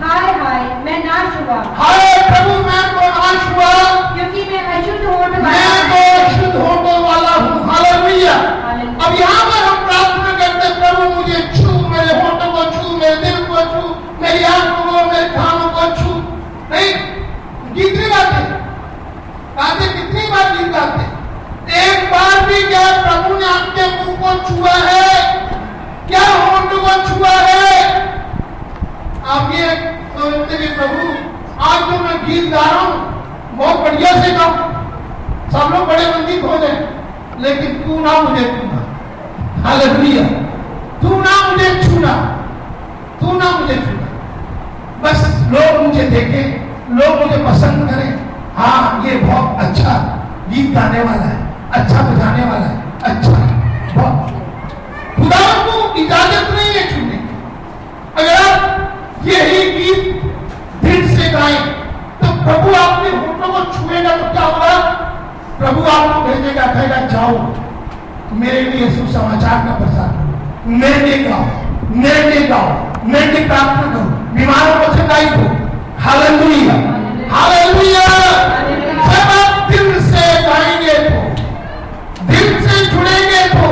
हाय हाय मैं नाश हुआ,
हाय प्रभु मैं तो नाश हुआ,
क्योंकि मैं अशुद्ध होठ
मैं
वाला
तो अशुद्ध होठों वाला हूँ। हालेलुया। अब यहाँ पर हम प्रार्थना करते हैं, प्रभु मुझे छू, मेरे होठों को छू, मेरे दिल को छू, मेरी आंखों को, मेरे कानों को छू। नहीं, गीत नहीं गाते, कितनी बार गीत गाते, एक बार भी क्या प्रभु ने आपके मुंह को छुआ है? क्या होठ को छुआ है? आप ये सोचते कि प्रभु आज जो मैं गीत गा रहा हूं बहुत बढ़िया से गाऊं, सब लोग बड़े मंदिर हो जाए, लेकिन तू ना मुझे छूना। हालेलुया। तू ना मुझे छूना, तू ना मुझे छूना। बस लोग मुझे देखें, लोग मुझे पसंद करें, हाँ ये बहुत अच्छा गीत गाने वाला है, अच्छा बजाने वाला है, अच्छा। खुदा को इजाजत नहीं है छूने की। अगर आप यही गीत दिल से गाएं तो प्रभु आपके होठों को छुएगा तो क्या होगा? प्रभु आपको भेजेगा, कहेगा जाओ मेरे लिए सुसमाचार का प्रचार करो, मेरे लिए गाओ, मेरे लिए गाओ, मेरे लिए प्रार्थना करो, बीमारों को चंगाई दो। Hallelujah, hallelujah. जब आप दिल से गाएंगे तो, दिल से जुड़ेंगे तो,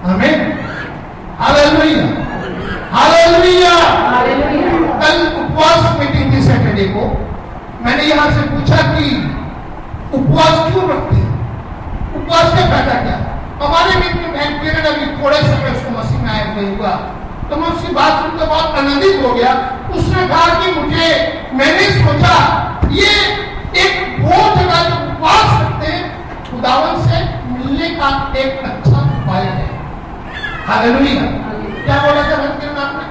आमीन। Hallelujah, hallelujah. कल उपवास मीटिंग थी सैटरडे को, मैंने यहां से पूछा कि उपवास क्यों रखते हैं, उपवास का फायदा क्या? हमारे मित्र पीरियड अभी थोड़े समय उसको मसीह में आए हुए हुआ, तो मैं उसकी बात सुनकर बहुत आनंदित हो गया। उसने कहा कि मैंने सोचा ये एक वो जगह जो उपवास रखते हैं खुदावन से मिलने का एक अच्छा उपाय है। हालेलुया। क्या बोला था भक्त के नाम में?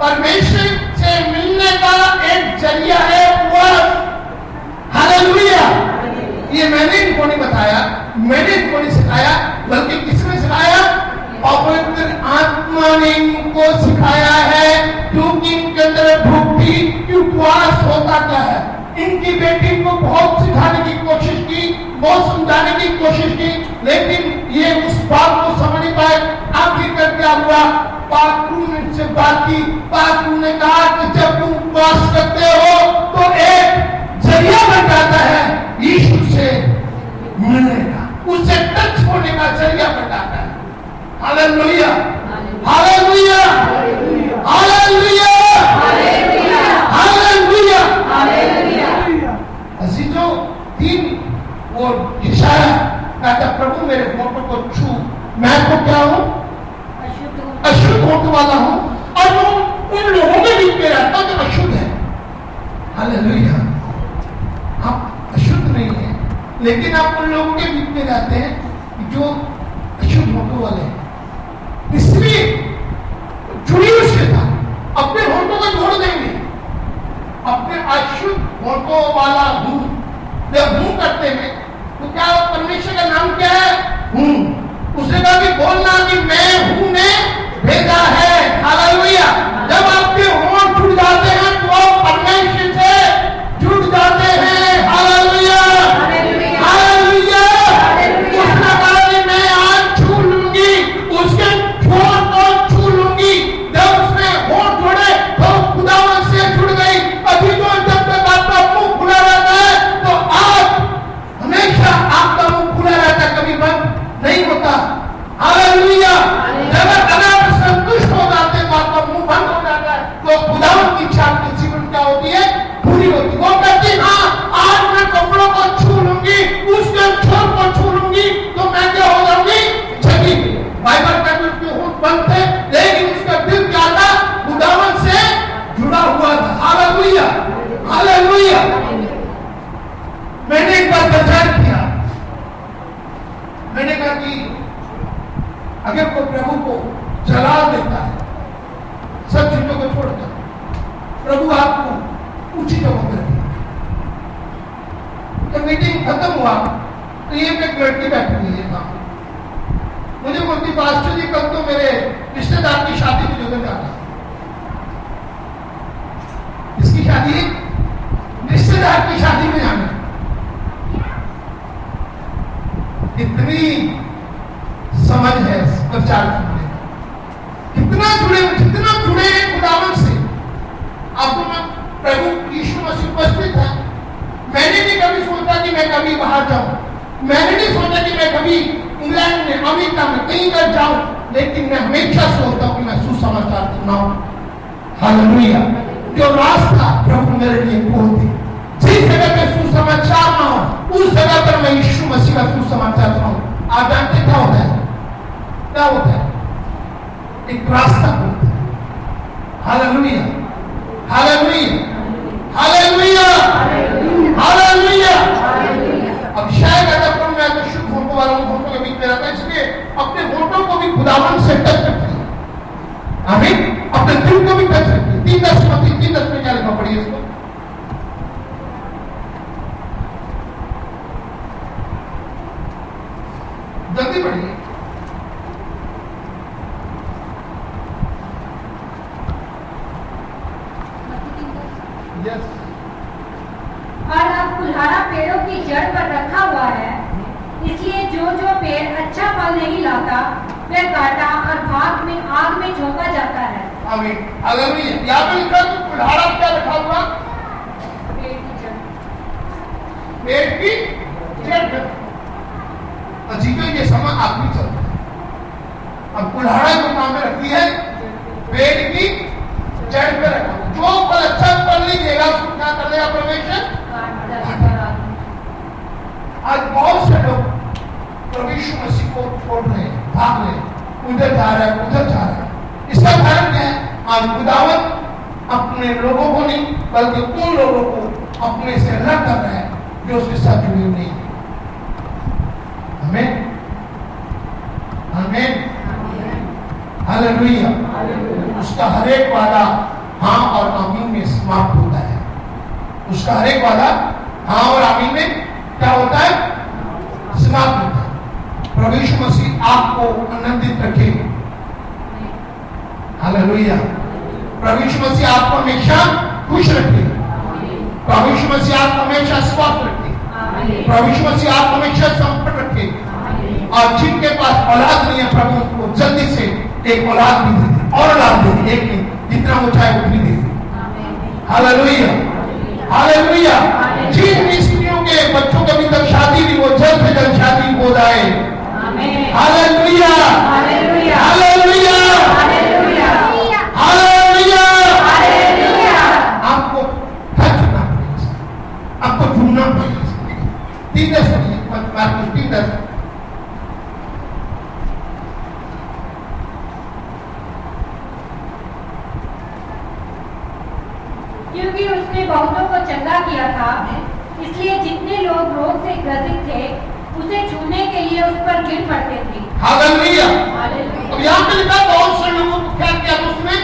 परमेश्वर से मिलने का एक जरिया है उपवास। हालेलुया। ये मैंने इनको नहीं बताया, मैंने इनको नहीं सिखाया, बल्कि किसने सिखाया? पवित्र आत्मा ने इनको सिखाया है, क्योंकि इनके अंदर भूख थी कि उपवास होता क्या है। इनकी बेटी को बहुत सिखाने की कोशिश की, बहुत समझाने की कोशिश की, लेकिन ये उस बात को समझ नहीं पाए। आखिरकार क्या हुआ? पाकू ने से बात की, पाकू ने कहा कि जब तुम उपवास करते हो तो एक जरिया बन जाता है यीशु से मिलने का, उससे टच होने का जरिया बन जाता है। Hallelujah, hallelujah, hallelujah, hallelujah, hallelujah. अजीजों, 3 वो यशायाह कहता प्रभु मेरे होठों को छू, मैं तो क्या हूं? अशुद्ध होठ वाला हूं, और वो उन लोगों के बीच में रहता जो अशुद्ध है। हालेलुया। आप अशुद्ध नहीं है, लेकिन आप उन लोगों के बीच में रहते हैं जो अशुद्ध होठों वाले हैं, इसलिए जुड़ी उसके साथ अपने होठों को जोड़ देंगे। अपने अशुद्ध होठों वाला हूं जब हूं करते हैं तो क्या परमेश्वर का नाम क्या है? हूं। उसने कहा कि बोलना कि मैं हूं ने भेजा है। हालेलुया। जब आपके होंठ जुड़ जाते हैं तो आप परमेश्वर से जुड़ जाते हैं। Hallelujah, hallelujah. उसने कहा कि मैं आज छू लूंगी, उसके होंठ को छू लूंगी। जब उसने होंठ जोड़े तो खुदावन से जुड़ गई। अभी तो जब तक आपका मुंह खुला रहता है तो आप हमेशा आपका मुंह खुला रहता है, कभी बंद नहीं होता। हालेलुया। जब आप संतुष्ट हो जाते हैं तो आपका मुंह बंद हो जाता है, तो खुदावन की इच्छा आपके जीवन क्या होती है? पूरी होती है। वो कहती हाँ आज मैं कपड़ों को छू लूंगी, उसके छोर को छू लूंगी तो मैं क्या हो जाऊंगी? जगी। बाइबल का उसके होंठ बंद थे, लेकिन उसका दिल क्या था? खुदावन से जुड़ा हुआ था। Hallelujah, hallelujah. मैंने एक बार प्रचार किया, मैंने कहा कि अगर कोई प्रभु को जला देता है सब चीजों को छोड़कर, प्रभु आपको ऊंची जगह पर रखेगा। जब मीटिंग खत्म हुआ तो ये एक लड़की बैठी हुई है सामने, मुझे बोलती पास्टर जी कल तो मेरे रिश्तेदार की शादी में जुगन जाना। इसकी शादी रिश्तेदार की शादी में जाना। कितनी समझ है प्रचार करने में, कितना जुड़े हैं खुदावन से। आपको मैं प्रभु यीशु मसीह उपस्थित है। मैंने भी कभी सोचा कि मैं कभी बाहर जाऊं, मैंने नहीं सोचा कि मैं कभी इंग्लैंड में, अमेरिका में कहीं पर जाऊं, लेकिन मैं हमेशा सोचता हूं कि मैं सुसमाचार सुनाऊं। हालेलुया। जो रास्ता प्रभु मेरे लिए खोल दे, जिस जगह पे सुसमाचार ना हो उस जगह पर मैं यीशु मसीह का सुसमाचार सुनाऊं। आप जानते क्या होता है? क्या होता है? एक रास्ता खोलता है। Hallelujah, hallelujah, hallelujah, hallelujah. अब शायद अगर तुम मैं तो शुद्ध फोटो वाला हूं, फोटो के बीच में रहता है, इसलिए अपने फोटो को भी खुदावन से टच रखिए। आमीन। अपने दिल को भी टच रखिए। 3:10 में क्या लिखा पढ़िए इसको। जल्दी पढ़िए। यस।
और अब कुल्हाड़ा पेड़ों की जड़ पर रखा हुआ है, इसलिए जो जो पेड़ अच्छा फल नहीं लाता वह काटा और आग में झोंका जाता है।
आमीन। अगर यहाँ पे लिखा तो कुल्हाड़ा क्या रखा हुआ?
पेड़ की जड़।
पेड़ की जड़। अजीब ये समय आदमी चलता है। अब कुल्हाड़ा जो काम में रखती है, पेड़ की जड़ पे रखा। जो फल अच्छा फल नहीं देगा उसको क्या कर देगा परमेश्वर? आज बहुत से लोग प्रभु यीशु मसीह को छोड़ रहे हैं, भाग रहे हैं, उधर जा रहे हैं, उधर जा रहे हैं। इसका कारण क्या है? आज खुदावन अपने लोगों को नहीं बल्कि उन लोगों को अपने से अलग कर रहा है जो उसके साथ जुड़े नहीं है। आमीन, आमीन, हालेलुया। उसका हर एक वादा हाँ और आमीन में समाप्त होता है। उसका हर एक वादा हाँ और आमीन में क्या होता है? समाप्त होता है। प्रभु यीशु मसीह आपको आनंदित रखे। हालेलुया। प्रभु यीशु मसीह आपको हमेशा खुश रखे। प्रभु यीशु मसीह आपको हमेशा स्वस्थ रखे। प्रभु यीशु मसीह आपको हमेशा संपन्न रखे। और जिनके पास औलाद नहीं है, प्रभु उनको जल्दी से एक औलाद भी दे दे, और औलाद दे दे, एक नहीं, जितना वो चाहे उतनी दे दे। Hallelujah, hallelujah. जिन स्त्रियों के बच्चों के अभी तक शादी नहीं, वो जल्द से जल्द शादी हो जाए। Hallelujah, hallelujah, hallelujah, hallelujah. आपको थकना पड़ेगा, आपको ढूंढना पड़ेगा। 3:10
क्योंकि उसने बहुतों को चंगा किया था, इसलिए जितने लोग रोग से ग्रसित थे उसे छूने के लिए उस पर गिर पड़ते थे।
हालेलुया। अब यहाँ पे लिखा बहुत से लोगों को क्या किया उसने?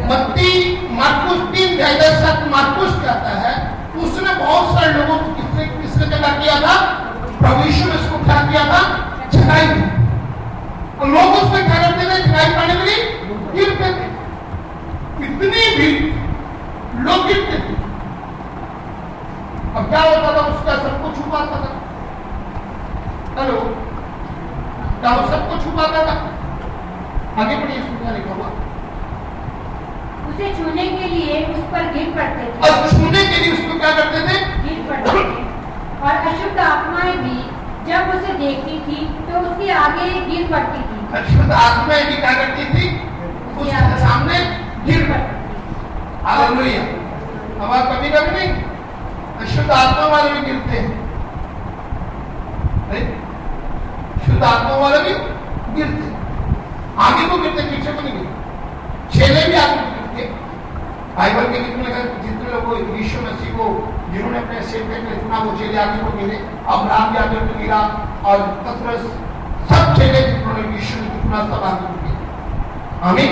मत्ती मार्कुस 3:10 मार्कुस कहता है उसने बहुत सारे लोगों को किसने क्या किया था? प्रभु यीशु ने इसको क्या किया था? छकाई थी। और लोग उसमें क्या करते थे? छकाई पाने के लिए गिरते थे। इतनी भी लोग गिरते थे। अब क्या होता था? उसका सबको छुपाता था। हेलो, क्या वो सबको छुपाता था? आगे बढ़िए, सुनना लिखा हुआ।
उसे छूने के लिए उस पर गिर पड़ते थे।
और छूने के लिए उसको क्या करते थे?
गिर पड़ते थे। और अशुद्ध आत्माएं भी जब उसे देखती थी तो उसके आगे गिर पड़ती थी।
अशुद्ध आत्माएं भी क्या करती थी? उसके सामने गिर पड़ती थी। हालेलुया। अब आप कभी कभी नहीं अशुद्ध आत्मा वाले भी गिरते हैं। शुद्ध आत्मा वाले भी गिरते, आगे को गिरते, पीछे को नहीं गिरते। छेले भी आगे गिरते। बाइबल के जितने लोग यीशु मसीह को जिन्होंने अपने सेवक में चुना वो चेले आगे को गिरे। अब्राहम भी आगे को गिरा और पतरस, सब चेले जिन्होंने यीशु ने चुना सब आगे को गिरे। आमीन।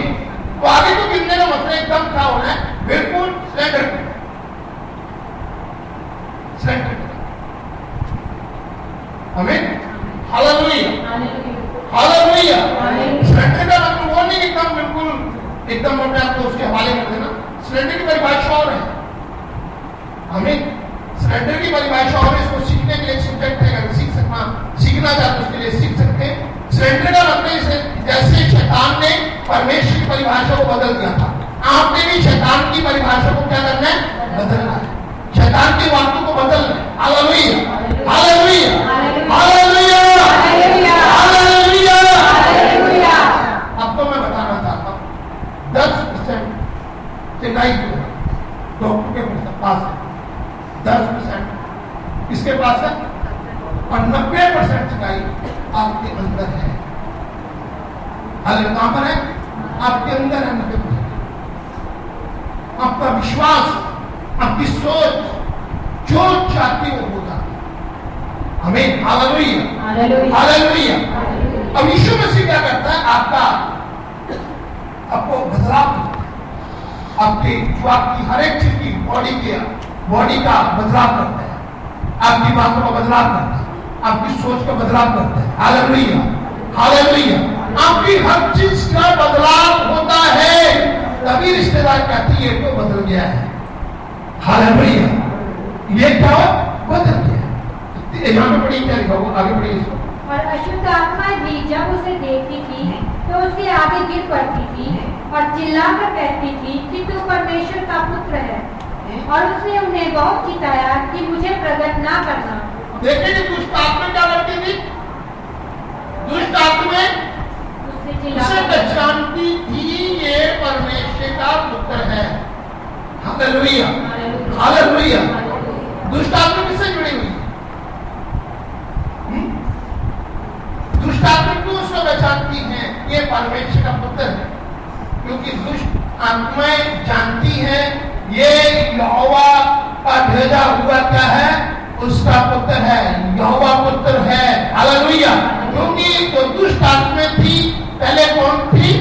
तो आगे को गिरने का मतलब एकदम क्या होना है? बिल्कुल स्लैंडर स्लैंडर। आमीन, हालेलुया, हालेलुया। स्लैंडर का मतलब वो नहीं एकदम बिल्कुल एकदम अपने आप को उसके हवाले कर देना। स्लैंडर की परिभाषा और है। आमीन। स्लैंडर की परिभाषा और इसको सीखने के लिए एक सब्जेक्ट है, अगर सीख सकते सीखना चाहते हैं उसके लिए सीख सकते हैं। सरेंडर का मतलब जैसे शैतान ने परमेश्वर की परिभाषा को बदल दिया था, आपने भी शैतान की परिभाषा को क्या करना है? बदलना है। शैतान के वाक्यों को बदलना है। Hallelujah, hallelujah, hallelujah, hallelujah, hallelujah. अब तो मैं बताना चाहता हूँ 10% चिंगाई जो है डॉक्टर के पास है, 10% किसके पास है? और 90% चिंगाई आपके अंदर है। हालेलुया, कहां पर है? आपके अंदर है 90%। आपका विश्वास, आपकी सोच जो चाहती वो होगा। आमीन, हालेलुया, हालेलुया। अब यीशु मसीह क्या करता है? आपको बदलाव करता है। आपकी जो आपकी हर एक चीज की बॉडी का बदलाव करता है, आपकी बातों का बदलाव करता है, आपकी सोच का बदलाव करता है। Hallelujah, hallelujah. आपकी हर चीज का बदलाव होता है, तभी रिश्तेदार कहते हैं ये तो बदल गया है। हालेलुया, ये क्या बदल गया। यहाँ पे पढ़िए, क्या लिखा हुआ, आगे पढ़िए इसको।
और अशुद्ध आत्मा भी जब उसे देखती थी तो उसके आगे गिर पड़ती थी और चिल्लाकर कहती थी कि तू परमेश्वर का पुत्र है, और उसने उन्हें बहुत चिताया कि मुझे प्रकट ना करना।
देखिए कि दुष्ट आत्मा क्या करती थी? दुष्ट आत्मा उसे पहचानती थी ये परमेश्वर का पुत्र है। Hallelujah, hallelujah. दुष्ट आत्मा किससे जुड़ी हुई? दुष्ट आत्मा क्यों उसको पहचानती है ये परमेश्वर का पुत्र है? क्योंकि दुष्ट आत्माएं जानती हैं ये यहोवा का भेजा हुआ क्या है? उसका पुत्र है, यहोवा पुत्र है। हालेलुया। क्योंकि जो दुष्ट आत्मा थी पहले कौन थी?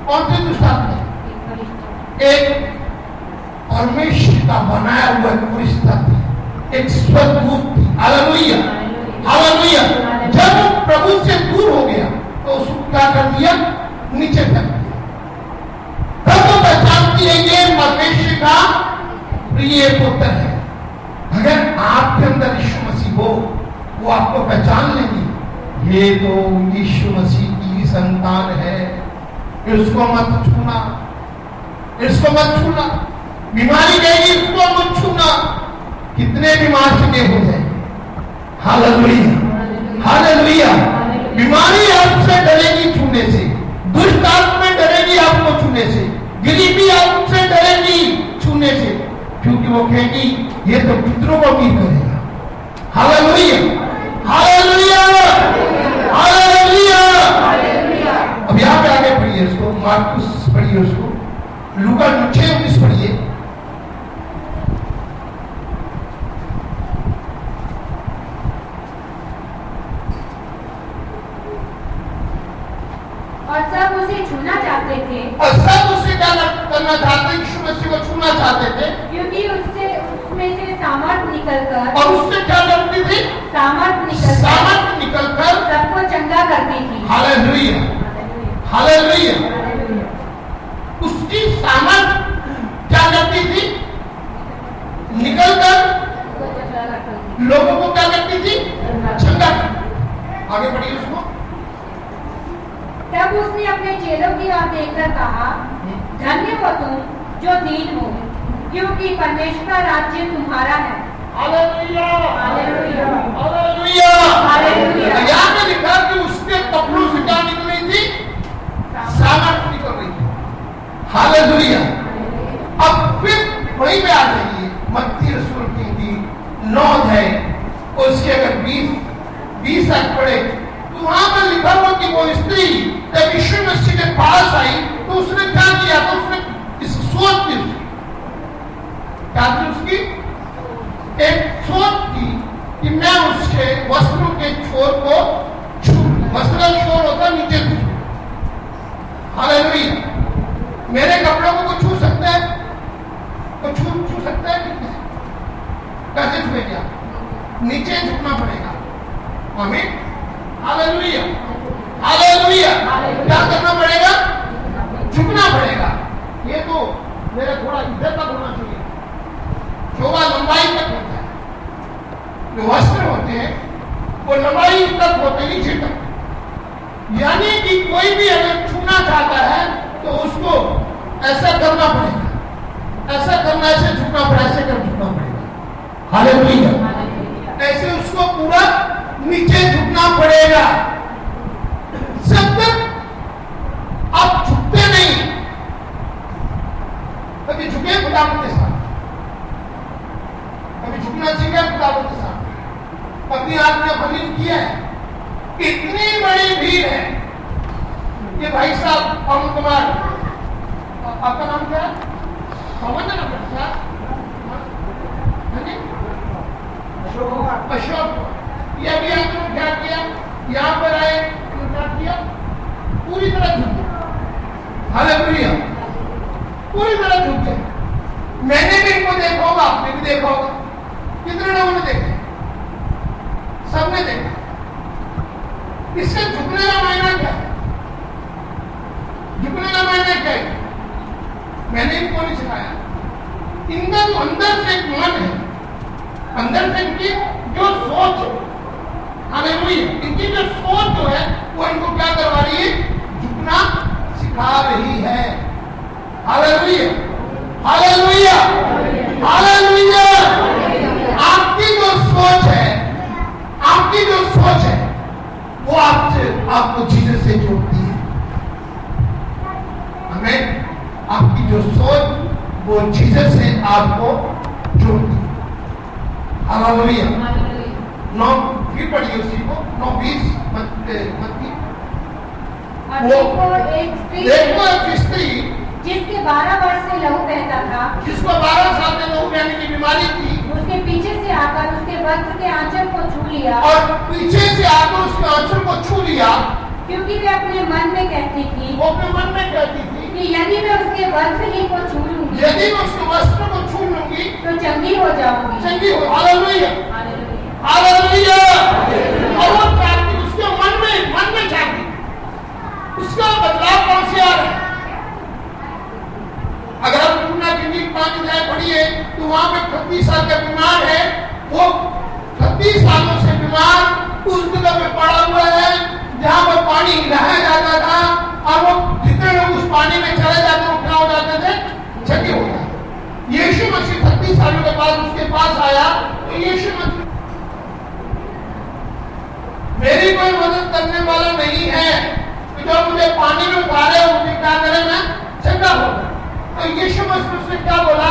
कौन सी दुष्ट आत्मा? एक परमेश्वर का बनाया हुआ फरिश्ता थी, एक स्वरूप थी। Hallelujah, hallelujah. जब वो प्रभु से दूर हो गया तो उसको क्या कर दिया? नीचे फेंक दिया। तब वो पहचानती है ये परमेश्वर का प्रिय पुत्र है। अगर आपके अंदर यीशु मसीह हो, वो आपको पहचान लेगी, ये तो यीशु मसीह की संतान है, इसको मत छूना, इसको मत छूना। बीमारी गई, इसको मत छूना। कितने बीमार चुके हो जाए। Hallelujah, hallelujah. बीमारी आपसे डरेगी छूने से, दुष्ट आत्मा डरेगी आपको छूने से, गरीबी आपसे डरेगी छूने से, क्योंकि वो कहेगी ये तो पितरों को भी करेगा। Hallelujah, hallelujah, hallelujah. अब यहाँ पे आगे पढ़िए इसको, मार्कुस पढ़िए उसको, लूका 6:19 पढ़िए।
और सब उसे छूना चाहते थे,
और सब उसे क्या करना चाहते? यीशु मसीह को छूना चाहते थे,
क्योंकि उसमें से सामर्थ निकलकर,
और उससे क्या करती थी? सामर्थ निकलकर
सबको चंगा करती थी।
Hallelujah, hallelujah. उसकी सामर्थ क्या करती थी? निकलकर लोगों को क्या करती थी? चंगा। आगे बढ़िए उसको।
तब उसने अपने चेलों की ओर देखकर कहा, धन्य हो तुम जो दीन हो, क्योंकि परमेश्वर का राज्य तुम्हारा है।
Hallelujah,
hallelujah,
hallelujah, hallelujah. यहाँ पे लिखा कि उसके कपड़ों से क्या निकल रही थी? सामर्थ निकल रही थी। हालेलुया। अब फिर वहीं पे आ जाइए, मत्ती रसूल की 9 है, उसके अगर 20 तक पढ़े तो वहां पर लिखा हुआ कि वो स्त्री जब यीशु मसीह के पास आई तो उसने क्या किया? तो उसने इस सोच की, क्या थी उसकी? एक सोच की कि मैं उसके वस्त्रों के छोर को छू, वस्त्र का छोर होता नीचे से छू। हालेलुया। मेरे कपड़ों को कोई छू सकता है? तो छू सकता है? कैसे छुएगा? नीचे झुकना पड़ेगा। आमीन, हालेलुया, हालेलुया। क्या करना पड़ेगा? झुकना पड़ेगा। ये तो मेरा थोड़ा इधर तक होना चाहिए, शोभा लंबाई तक होता है। जो वस्त्र होते हैं वो लंबाई तक होते ही झिटक। यानी कि कोई भी अगर छूना चाहता है तो उसको ऐसा करना पड़ेगा, ऐसा करना, ऐसे झुकना पड़ेगा, ऐसे कर झुकना पड़ेगा। हालेलुया। ऐसे उसको पूरा नीचे झुकना पड़ेगा। जब तक आप झुकते नहीं, कभी झुके खुदावंत के साथ, कभी झुकना चाहिए खुदावंत के साथ। अपनी आत्मा बलिन किया है, इतनी बड़ी भीड़ है कि भाई साहब पवन कुमार, आपका नाम क्या है? पवन है ना बेटा? अशोक। ये अभी आपने क्या किया, यहाँ पर आए, क्या किया, पूरी तरह झुक गए। हालेलुया, पूरी तरह झुक गए। मैंने भी इनको देखा होगा, आपने भी देखा होगा। कितने लोगों ने देखा? सबने देखा। इससे झुकने का मायना क्या है? झुकने का मायना क्या है? मैंने इनको नहीं सिखाया। इनका जो अंदर से एक मन है, अंदर से इनकी जो सोच है, हालेलुया, इनकी जो सोच जो है वो इनको क्या करवा रही है? झुकना सिखा रही है। Hallelujah, hallelujah, hallelujah. आपकी जो सोच है, आपकी जो सोच है वो आपको जीसस से जोड़ती है। हमें आपकी जो सोच वो जीसस से आपको जोड़ती है। हालेलुया। 9 फिर पढ़िए उसी को, 9:20 देखो एक स्त्री
जिसके 12 वर्ष से लहू बहता था,
जिसको 12 साल से लहू बहने की बीमारी थी,
उसके पीछे से आकर उसके वस्त्र के आंचल को छू लिया,
और पीछे से आकर उसके आंचल को छू लिया,
क्योंकि वे अपने मन में कहती थी,
वो अपने मन में कहती थी
कि यदि मैं उसके वस्त्र ही को छू लूंगी,
यदि मैं उसके वस्त्र को छू लूंगी
तो चंगी हो जाऊंगी।
चंगी हो। Hallelujah,
hallelujah.
हालेलुया। और वो चाहती, उसके मन में चाहती, उसका बदलाव कौन से आ रहा है? अगर आप पूर्णा की नींद 5 अध्याय पढ़िए तो वहां पे 36 साल का बीमार है, वो 36 सालों से बीमार उस जगह पे पड़ा हुआ है जहां पर पानी हिलाया जाता था, और वो जितने लोग उस पानी में चले जाते वो क्या हो जाते थे? चंगे हो जाते। यीशु मसीह 36 सालों के बाद उसके पास आया तो यीशु मसीह, मेरी कोई मदद करने वाला नहीं है, तो जो मुझे पानी में उतारे मुझे क्या करे, मैं चंगा होगा। तो यीशु मसीह उसने क्या बोला?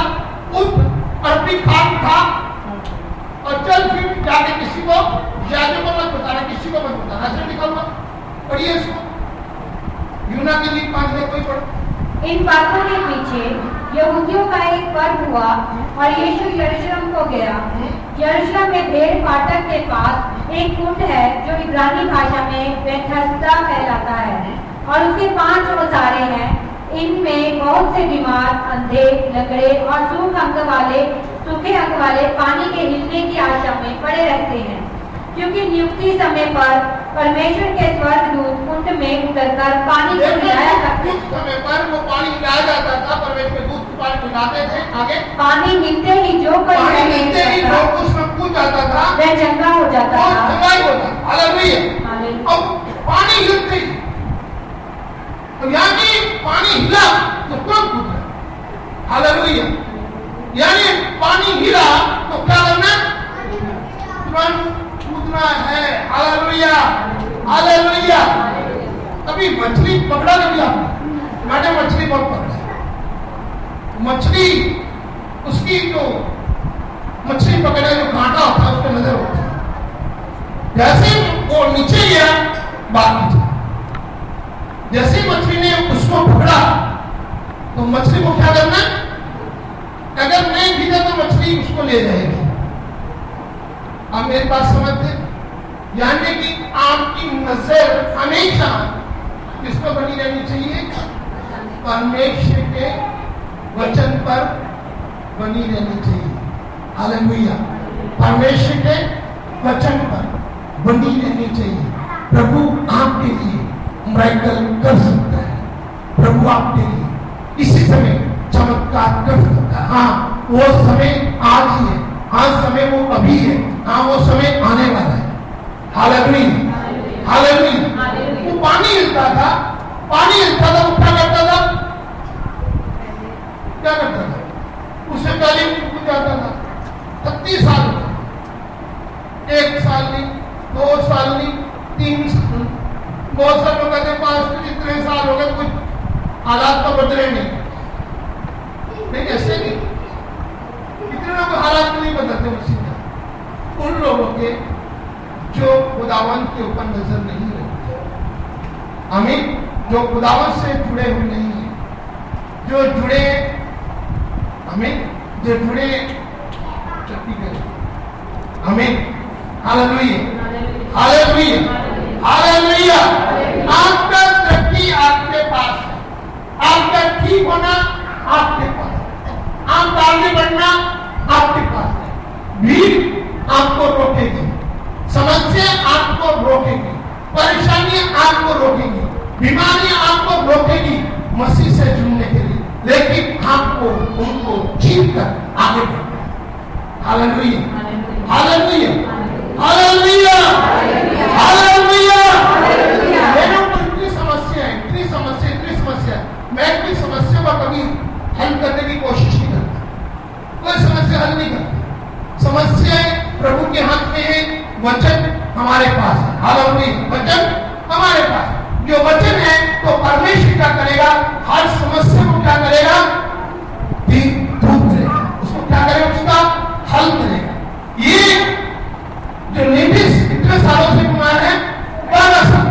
उठ और अपनी खाट उठा और चल, फिर जाके किसी को, याजक को मत बताना, किसी को मत बताना, ऐसे निकलना। पढ़िए इसको, यूना की नींद 5 में कोई पढ़।
इन बातों के पीछे यहूदियों का एक पर्व हुआ और यीशु यरूशलेम को गया। यरूशलेम में भेड़ फाटक के पास एक कुंड है जो इब्रानी भाषा में बेथस्दा कहलाता है, और उसके 5 ओसारे हैं। इनमें बहुत से बीमार, अंधे, लंगड़े और सूखे अंग वाले पानी के हिलने की आशा में पड़े रहते हैं, क्योंकि नियुक्ति समय पर परमेश्वर के स्वर्गदूत कुंड में उतरकर पानी को हिलाया करते थे।
समय पर वो पानी हिलाया जाता था, परमेश्वर के दूत पानी हिलाते थे। आगे
पानी हिलते ही जो कोई
उसमें कूद जाता था
वह चंगा हो जाता था।
चंगाई होता। हालेलुया। अब पानी हिलते ही, यानी पानी हिला तो तुरंत कूदना। हालेलुया। यानी पानी हिला तो क्या करना? तुरंत कूदना है। Hallelujah, hallelujah. कभी मछली पकड़ा कभी आपने? मैंने मछली बहुत पकड़ा। मछली, उसकी जो मछली पकड़े जो कांटा होता है उस पर नजर होती है। जैसे वो नीचे गया, बात नीचे। जैसे मछली ने उसको पकड़ा तो मछली को क्या करना? अगर नहीं भीगा तो मछली उसको ले जाएगी। अब मेरी बात समझते? यानी कि आपकी नजर हमेशा किस पर बनी रहनी चाहिए? परमेश्वर के वचन पर बनी रहनी चाहिए। हालेलुया। परमेश्वर के वचन पर बनी रहनी चाहिए। प्रभु आपके लिए मिरेकल कर सकता है। प्रभु आपके लिए इसी समय चमत्कार कर सकता है। हाँ, वो समय आज ही है। हाँ, समय वो अभी है। हाँ, वो समय आने वाला है। Hallelujah, hallelujah. वो पानी हिलता था, पानी हिलता था, वो क्या करता था? क्या करता था? उससे पहले वो जाता था 36 साल, 1 साल नहीं, 2 साल नहीं, 3 साल, बहुत सारे लोग कहते हैं 5 इतने साल हो गए, कुछ हालात तो बदले नहीं। ऐसे नहीं, इतने लोग हालात नहीं बदलते उसी तरह उन लोगों के जो खुदावन के ऊपर नजर नहीं रखते, आमीन, जो खुदावन से जुड़े हुए नहीं है, जो जुड़े, आमीन, जो जुड़े आमीन, हालेलुया, हालेलुया, हालेलुया। आपका तरक्की आपके पास है, आपका ठीक होना आपके पास है, आप आगे बढ़ना आपके पास है। भीड़ आपको रोकेगी, समस्या आपको रोकेगी, परेशानियां आपको रोकेगी, बीमारियां आपको रोकेगी मसीह से जुड़ने के लिए, लेकिन आपको उनको जीत कर आगे बढ़ना है। Hallelujah, hallelujah, hallelujah, hallelujah. मेरे ऊपर इतनी समस्या है, इतनी समस्या, इतनी समस्या, मैं इतनी समस्या का कभी हल करने की कोशिश नहीं करता, कोई समस्या हल नहीं करता। समस्याएं प्रभु के हाथ में है, वचन हमारे पास है। हालेलुया, वचन हमारे पास, जो वचन है तो परमेश्वर क्या करेगा? हर समस्या को क्या करेगा? दूर करेगा, उसको क्या करेगा? उसका हल करेगा। ये जो लेडीज इतने सालों से बीमार है, 12 साल,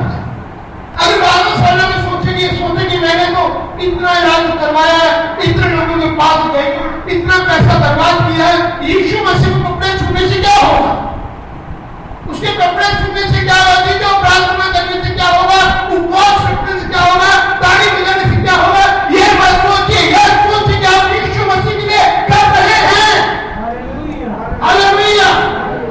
अगर 12 सालों में सोचेगी मैंने तो इतना इलाज करवाया है, इतने लोगों के पास गई, इतना पैसा बर्बाद किया है, यीशु मसीह को कपड़े छूने से क्या होगा? उसके कपड़े छूने से क्या होगा? जो प्रार्थना करने से क्या होगा? उपवास रखने से क्या होगा? ताली बजाने से क्या होगा? ये मत सोचिए, यह सोचिए कि आप यीशु मसीह के लिए कर रहे हैं। हालेलुया,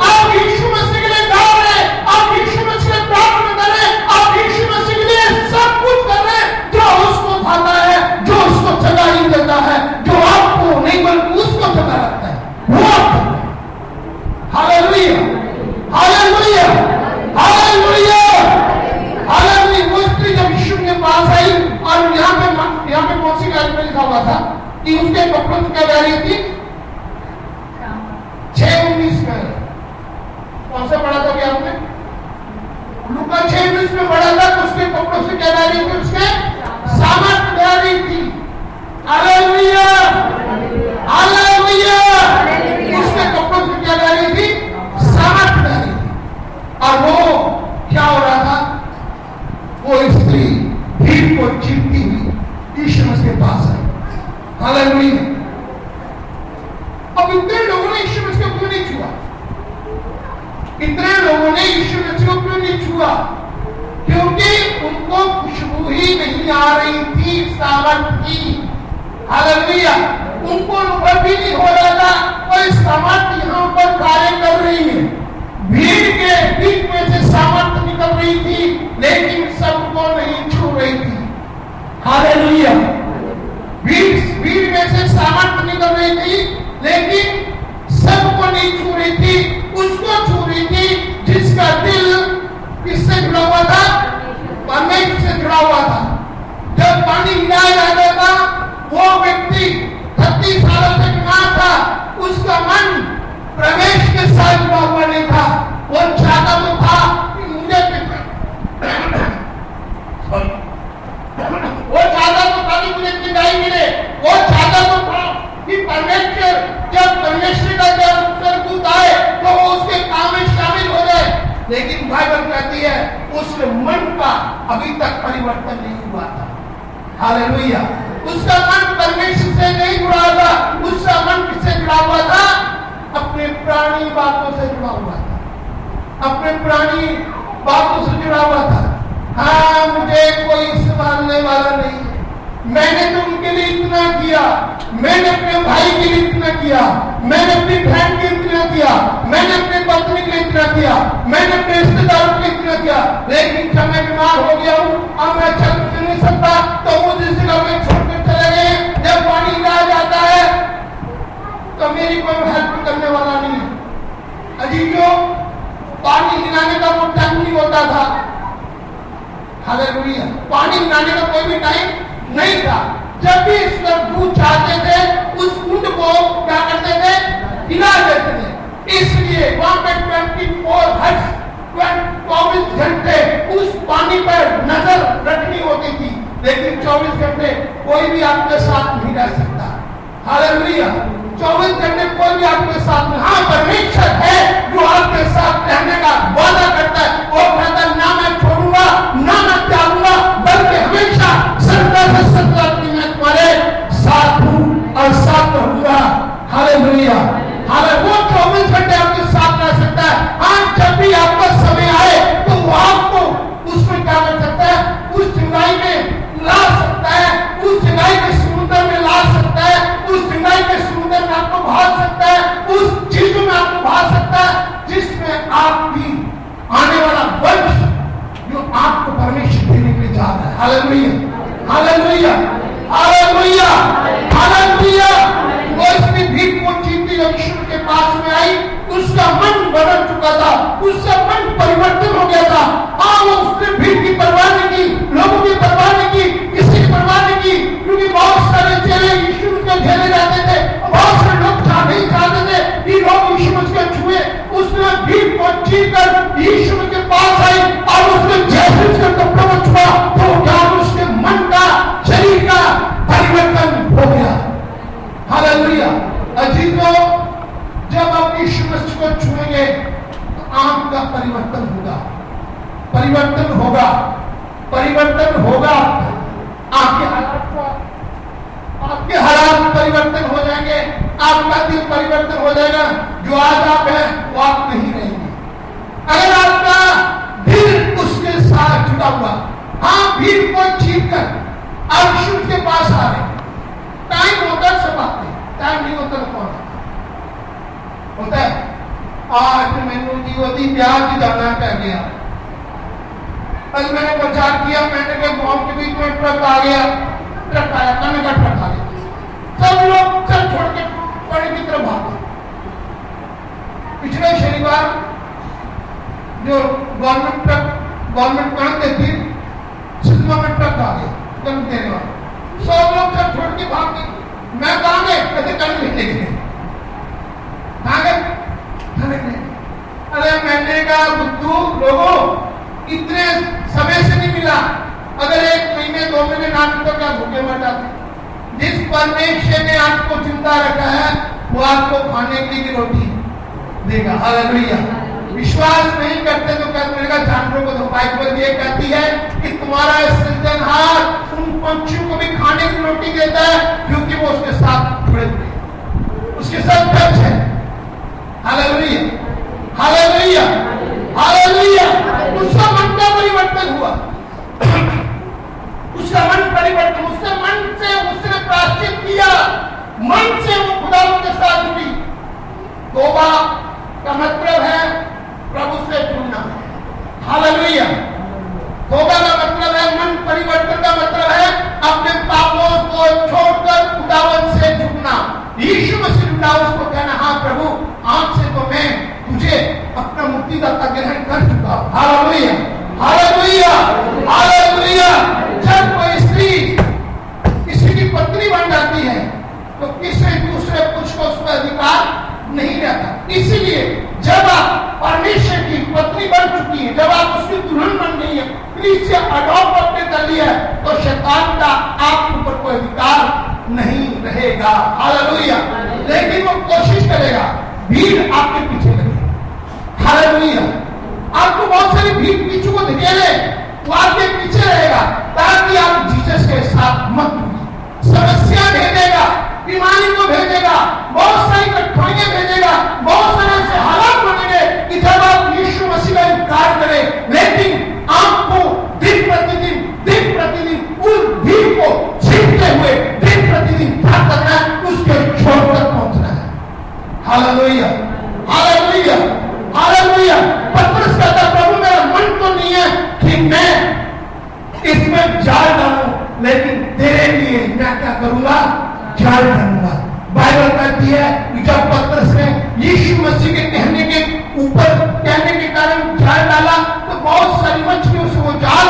आप यीशु मसीह के लिए कर रहे हैं, आप यीशु मसीह के लिए प्रार्थना कर रहे हैं, आप यीशु मसीह के लिए सब कुछ कर रहे हैं। जो उसको खाता है, जो उसको जगह नहीं देता है, जो आपको नहीं बल्कि उसको जगह रखता है, वो आप कर रहे हैं। Hallelujah, hallelujah, hallelujah, hallelujah. वो स्त्री जब यीशु के पास आई और यहाँ पे कौन सी गाड़ी में लिखा हुआ था कि उसके कपड़ों से क्या रही थी? 6:19 में कौन सा पढ़ा था क्या आपने? लूका 6:19 में पढ़ा था कि उसके कपड़ों से क्या रही थी? उसके सामर्थ रही थी। Hallelujah, hallelujah. उसके कपड़ों से क्या रही थी? सामर्थ रही थी। और वो क्या हो रहा था? वो स्त्री भीड़ को चीरती हुई यीशु मसीह के पास आई। हालेलुया। अब इतने लोगों ने यीशु मसीह को क्यों नहीं छुआ? इतने लोगों ने यीशु मसीह को क्यों नहीं छुआ? क्योंकि उनको खुशबू ही नहीं आ रही थी सामर्थ की। हालेलुया। उनको अनुभव भी नहीं हो रहा था कोई सामर्थ यहाँ पर कार्य कर रही है। भीड़ के बीच में से सामर्थ निकल रही थी, लेकिन सबको नहीं छू रही थी। हालेलुया। भीड़ में से सामर्थ निकल रही थी, लेकिन सबको नहीं छू रही थी। उसको छू रही थी जिसका दिल किससे जुड़ा हुआ था? परमेश्वर से जुड़ा हुआ था। जब पानी हिलाया जाता था, वो व्यक्ति 36 सालों से बीमार था, उसका मन प्रवेश के साथ जुड़ा हुआ नहीं था। वो चाहता तो था कि मुझे वो चाहता तो था कि मुझे विदाई मिले, वो चाहता तो था कि परमेश्वर, जब परमेश्वर का जब स्वर्गदूत आए तो वो उसके काम में शामिल हो जाए। लेकिन बाइबल कहती है उसके मन का अभी तक परिवर्तन नहीं हुआ था। हालेलुया। उसका मन परमेश्वर से नहीं जुड़ा था, उसका मन किससे जुड़ा हुआ था? अपने पुरानी बातों से जुड़ा हुआ था, अपने पुरानी बातों से जुड़ा हुआ था। हाँ, मुझे कोई संभालने वाला नहीं, मैंने तो उनके लिए इतना किया, मैंने अपने भाई के लिए इतना किया, मैंने अपनी बहन के लिए इतना किया, मैंने अपने पत्नी के लिए इतना किया, मैंने अपने रिश्तेदारों के लिए इतना किया, लेकिन जब मैं बीमार हो गया हूँ, अब मैं चल नहीं सकता, तो मुझे इस जगह में छोड़कर चले गए। जब पानी हिलाया जाता है तो मेरी कोई हेल्प करने वाला नहीं है। अजीजों, पानी हिलाने का मुद्दा जब भी स्वर्गदूत चाहते थे उस कुंड को क्या करते थे, हिला देते थे। इसलिए वहां पे 24 घंटे उस पानी पर नजर रखनी होती थी, लेकिन 24 घंटे कोई भी आपके साथ नहीं रह सकता। हालेलुया। 24 घंटे कोई भी आपके साथ में, हाँ परमेश्वर है जो आपके साथ रहने का वादा करता है। वो कहता है ना मैं छोड़ूंगा ना मैं त्यागूंगा, बल्कि हमेशा सदा से सदा मैं तुम्हारे साथ हूं और साथ रहूंगा। हालेलुया। हाले वो 24 घंटे आपके साथ रह सकता है। हाँ जब भी आपका समय आए तो वो आपको उसमें क्या कर सकता है, उस चिंगाई में ला सकता है, उस चिंगाई के समुद्र में ला सकता है, उस चिंगाई के समुद्र में आपको बहा सकता है, उस चीजों में आपको बहा सकता है जिसमें आप भी आने वाला वंश जो आपको परमेश्वर देने के लिए जा रहा है। हालेलुया। हालेलुया। हालेलुया। हालेलुया। वो इसकी भीख को जीती जब ईश्वर के पास में आई, उसका मन बदल चुका था, उसका मन परिवर्तन हो गया था। हाँ वो उसने भीड़ की परवाह नहीं की, लोगों की परवाह नहीं की, किसी की परवाह नहीं की, क्योंकि बहुत सारे चेले यीशु के घेरे जाते थे, बहुत सारे लोग नहीं चाहते थे कि लोग यीशु के छुए। उसने भीड़ को जीतकर यीशु के पास आई और उसने जैसे उसके कपड़ों को छुआ तो क्या उसके मन का, शरीर का परिवर्तन हो गया। हालेलुया। अजीजों, जब आप यीशु मसीह को छुएंगे तो आपका परिवर्तन होगा, परिवर्तन होगा, परिवर्तन होगा। आपके हालात परिवर्तन हो जाएंगे, आपका दिल परिवर्तन हो जाएगा। जो आज आप हैं वो आप नहीं रहेंगे अगर आपका दिल उसके साथ जुड़ा हुआ। हाँ भीड़ को जीतकर आप यीशु के पास आ रहे हैं। टाइम होता है सब आते हैं, टाइम नहीं होता तो कौन होता है। आज मैंने जीवती प्यार की जाना कर गया, कल मैंने प्रचार किया, मैंने के गांव के बीच में ट्रक आ गया, ट्रक आया, मैंने का ट्रक आ गया, सब लोग चल छोड़ के बड़े की तरफ भागे। पिछले शनिवार जो गवर्नमेंट काम देती सिनेमा में ट्रक आ गया, कल देने वाला, सब लोग चल छोड़ के भाग गए। मैं कहाँ गए, कहते कल लेने गए, कहाँ गए, अरे मैंने कहा बुद्धू लोगों इतने समय से नहीं मिला, अगर 1 महीने 2 महीने ना तो क्या भूखे मर जाते। जिस परमेश्वर ने आपको जिंदा रखा है वो आपको खाने के लिए रोटी देगा। हालेलुया। विश्वास नहीं करते तो क्या मिलेगा, जानवरों को तो बाइबल ये कहती है कि तुम्हारा सृजनहार उन पंछियों को भी खाने की रोटी देता है क्योंकि वो उसके साथ जुड़े हुए हैं, उसके साथ टच है। हालेलुया। हालेलुया। हालेलुया। उसका मन का परिवर्तन हुआ, उसका मन परिवर्तन, उससे मन से उसने प्रायश्चित किया, मन से वो खुदा के साथ जुड़ी। तौबा का मतलब है प्रभु से जुड़ना। हालेलुया। तौबा का मतलब है मन परिवर्तन का मतलब है अपने पापों को छोड़कर खुदावन से जुड़ना। यीशु मसीह जुड़ा, उसको कहना हाँ प्रभु आज से तो मैं तुझे अपना मुक्तिदाता ग्रहण कर चुका। हालेलुया। हालेलुया। हालेलुया। जब कोई स्त्री किसी की पत्नी बन जाती है तो किसी दूसरे पुरुष को उसका अधिकार नहीं रहता। इसीलिए जब आप परमेश्वर की पत्नी बन चुकी है, जब आप उसकी दुल्हन बन गई है, से अडॉप्ट अपने कर लिया है, तो शैतान का आपके ऊपर कोई अधिकार नहीं रहेगा। हालेलुया। लेकिन वो कोशिश करेगा, भीड़ आपके पीछे लगेगी। हालेलुया। आपको बहुत सारी भीड़ पीछे को धकेले, वो आपके पीछे रहेगा ताकि आप जीसस के साथ मत जुड़िए। समस्या भेजेगा, बीमारी को भेजेगा, बहुत सारी कठिनाइयां भेजेगा, बहुत सारे ऐसे हालात बनेंगे कि जब आप यीशु मसीह का इनकार करें, लेकिन आपको दिन प्रतिदिन उस भीड़ को जीतते हुए दिन प्रतिदिन क्या करना है, उसके छोर तक पहुंचना है। हालेलुया। हालेलुया। हालेलुया। पतरस कहता प्रभु मेरा मन तो नहीं है कि मैं इसमें जाल डालूं, लेकिन तेरे लिए मैं क्या करूंगा, जाल डालूंगा। बाइबल कहती है कि जब पतरस ने यीशु मसीह के कहने के ऊपर कहने के कारण जाल डाला तो बहुत सारी मछलियों से वो जाल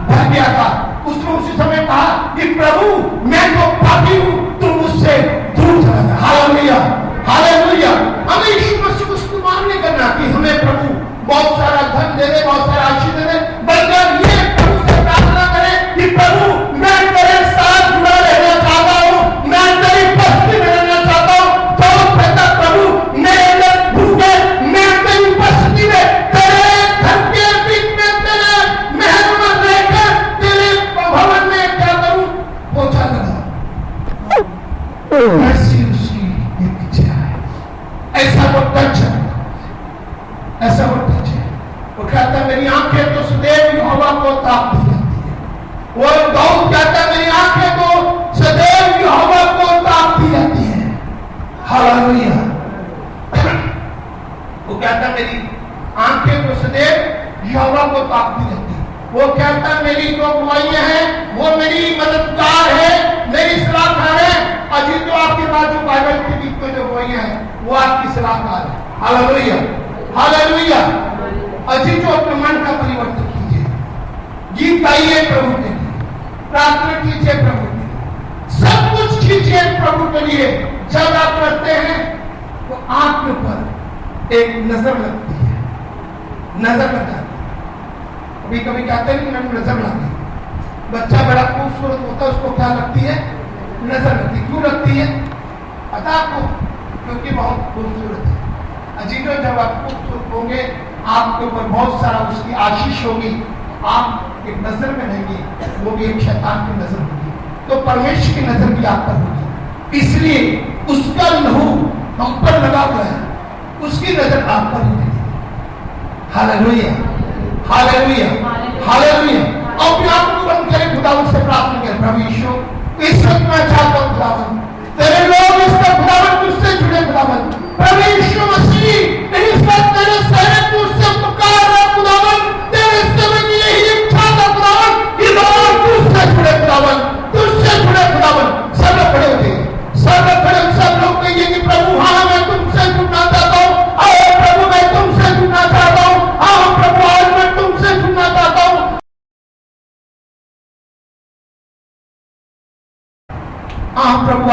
भर गया था। उसने उसी समय कहा कि प्रभु मैं ऐसी उसकी इच्छा है, ऐसा वो टच है, ऐसा वो टच है। वो कहता है मेरी आंखें तो सदैव यहोवा को ताकती रहती है। वो दाऊद कहता है मेरी आंखें तो सदैव यहोवा को ताकती रहती है। हालेलुया। वो कहता है मेरी आंखें तो सदैव यहोवा को ताकती रहती है। वो कहता है मेरी जो बुराइयां हैं वो मेरी मददगार है, मेरी सलाहकार है। अजी तो आपके पास जो बाइबल के बीच में जो बुराइयां हैं वो आपकी सलाहकार है। Hallelujah, hallelujah. अजी जो अपने मन का परिवर्तन कीजिए, गीत गाइए प्रभु के लिए, प्रार्थना कीजिए प्रभु के लिए, सब कुछ कीजिए प्रभु के लिए। जब आप करते हैं तो आपके ऊपर एक नजर लगती है, नजर लग जाती है। कभी कभी कहते हैं कि मैंने नजर लगी। बच्चा बड़ा खूबसूरत होता है, उसको क्या लगती है? नजर लगती है। क्यों लगती है पता आपको? क्योंकि बहुत खूबसूरत है। अजीजों, जब आप खूबसूरत होंगे आपके ऊपर बहुत सारा उसकी आशीष होगी, आप एक नजर में रहेंगे, वो भी एक शैतान की नजर होगी, तो परमेश्वर की नजर भी आप पर होगी। इसलिए उसका लहू हम पर लगा हुआ है, उसकी नजर आप पर ही रहेगी। Hallelujah, hallelujah, hallelujah. अपने आप को बंद करें, खुदावंद से प्रार्थना करें। प्रभु यीशु, इस वक्त मैं चाहता हूं खुदावंद, तेरे लोग इस वक्त खुदावंद तुझसे जुड़े खुदावंद। प्रभु यीशु मसीह, इस वक्त तेरे सेवक तुझसे पुकार रहा खुदावंद, तेरे सेवक की यही इच्छा था खुदावंद कि लोग तुझसे जुड़े खुदावंद, तुझसे जुड़े खुदावंद। सब लोग खड़े हो जाइए, सब लोग खड़े, सब लोग कहिए कि प्रभु हाँ मैं तुमसे जुड़ना चाहता हूँ। आओ प्रभु मैं तुमसे जुड़ना चाहता हूँ। आओ प्रभु आज मैं तुमसे जुड़ना चाहता हूँ। हाँ प्रभु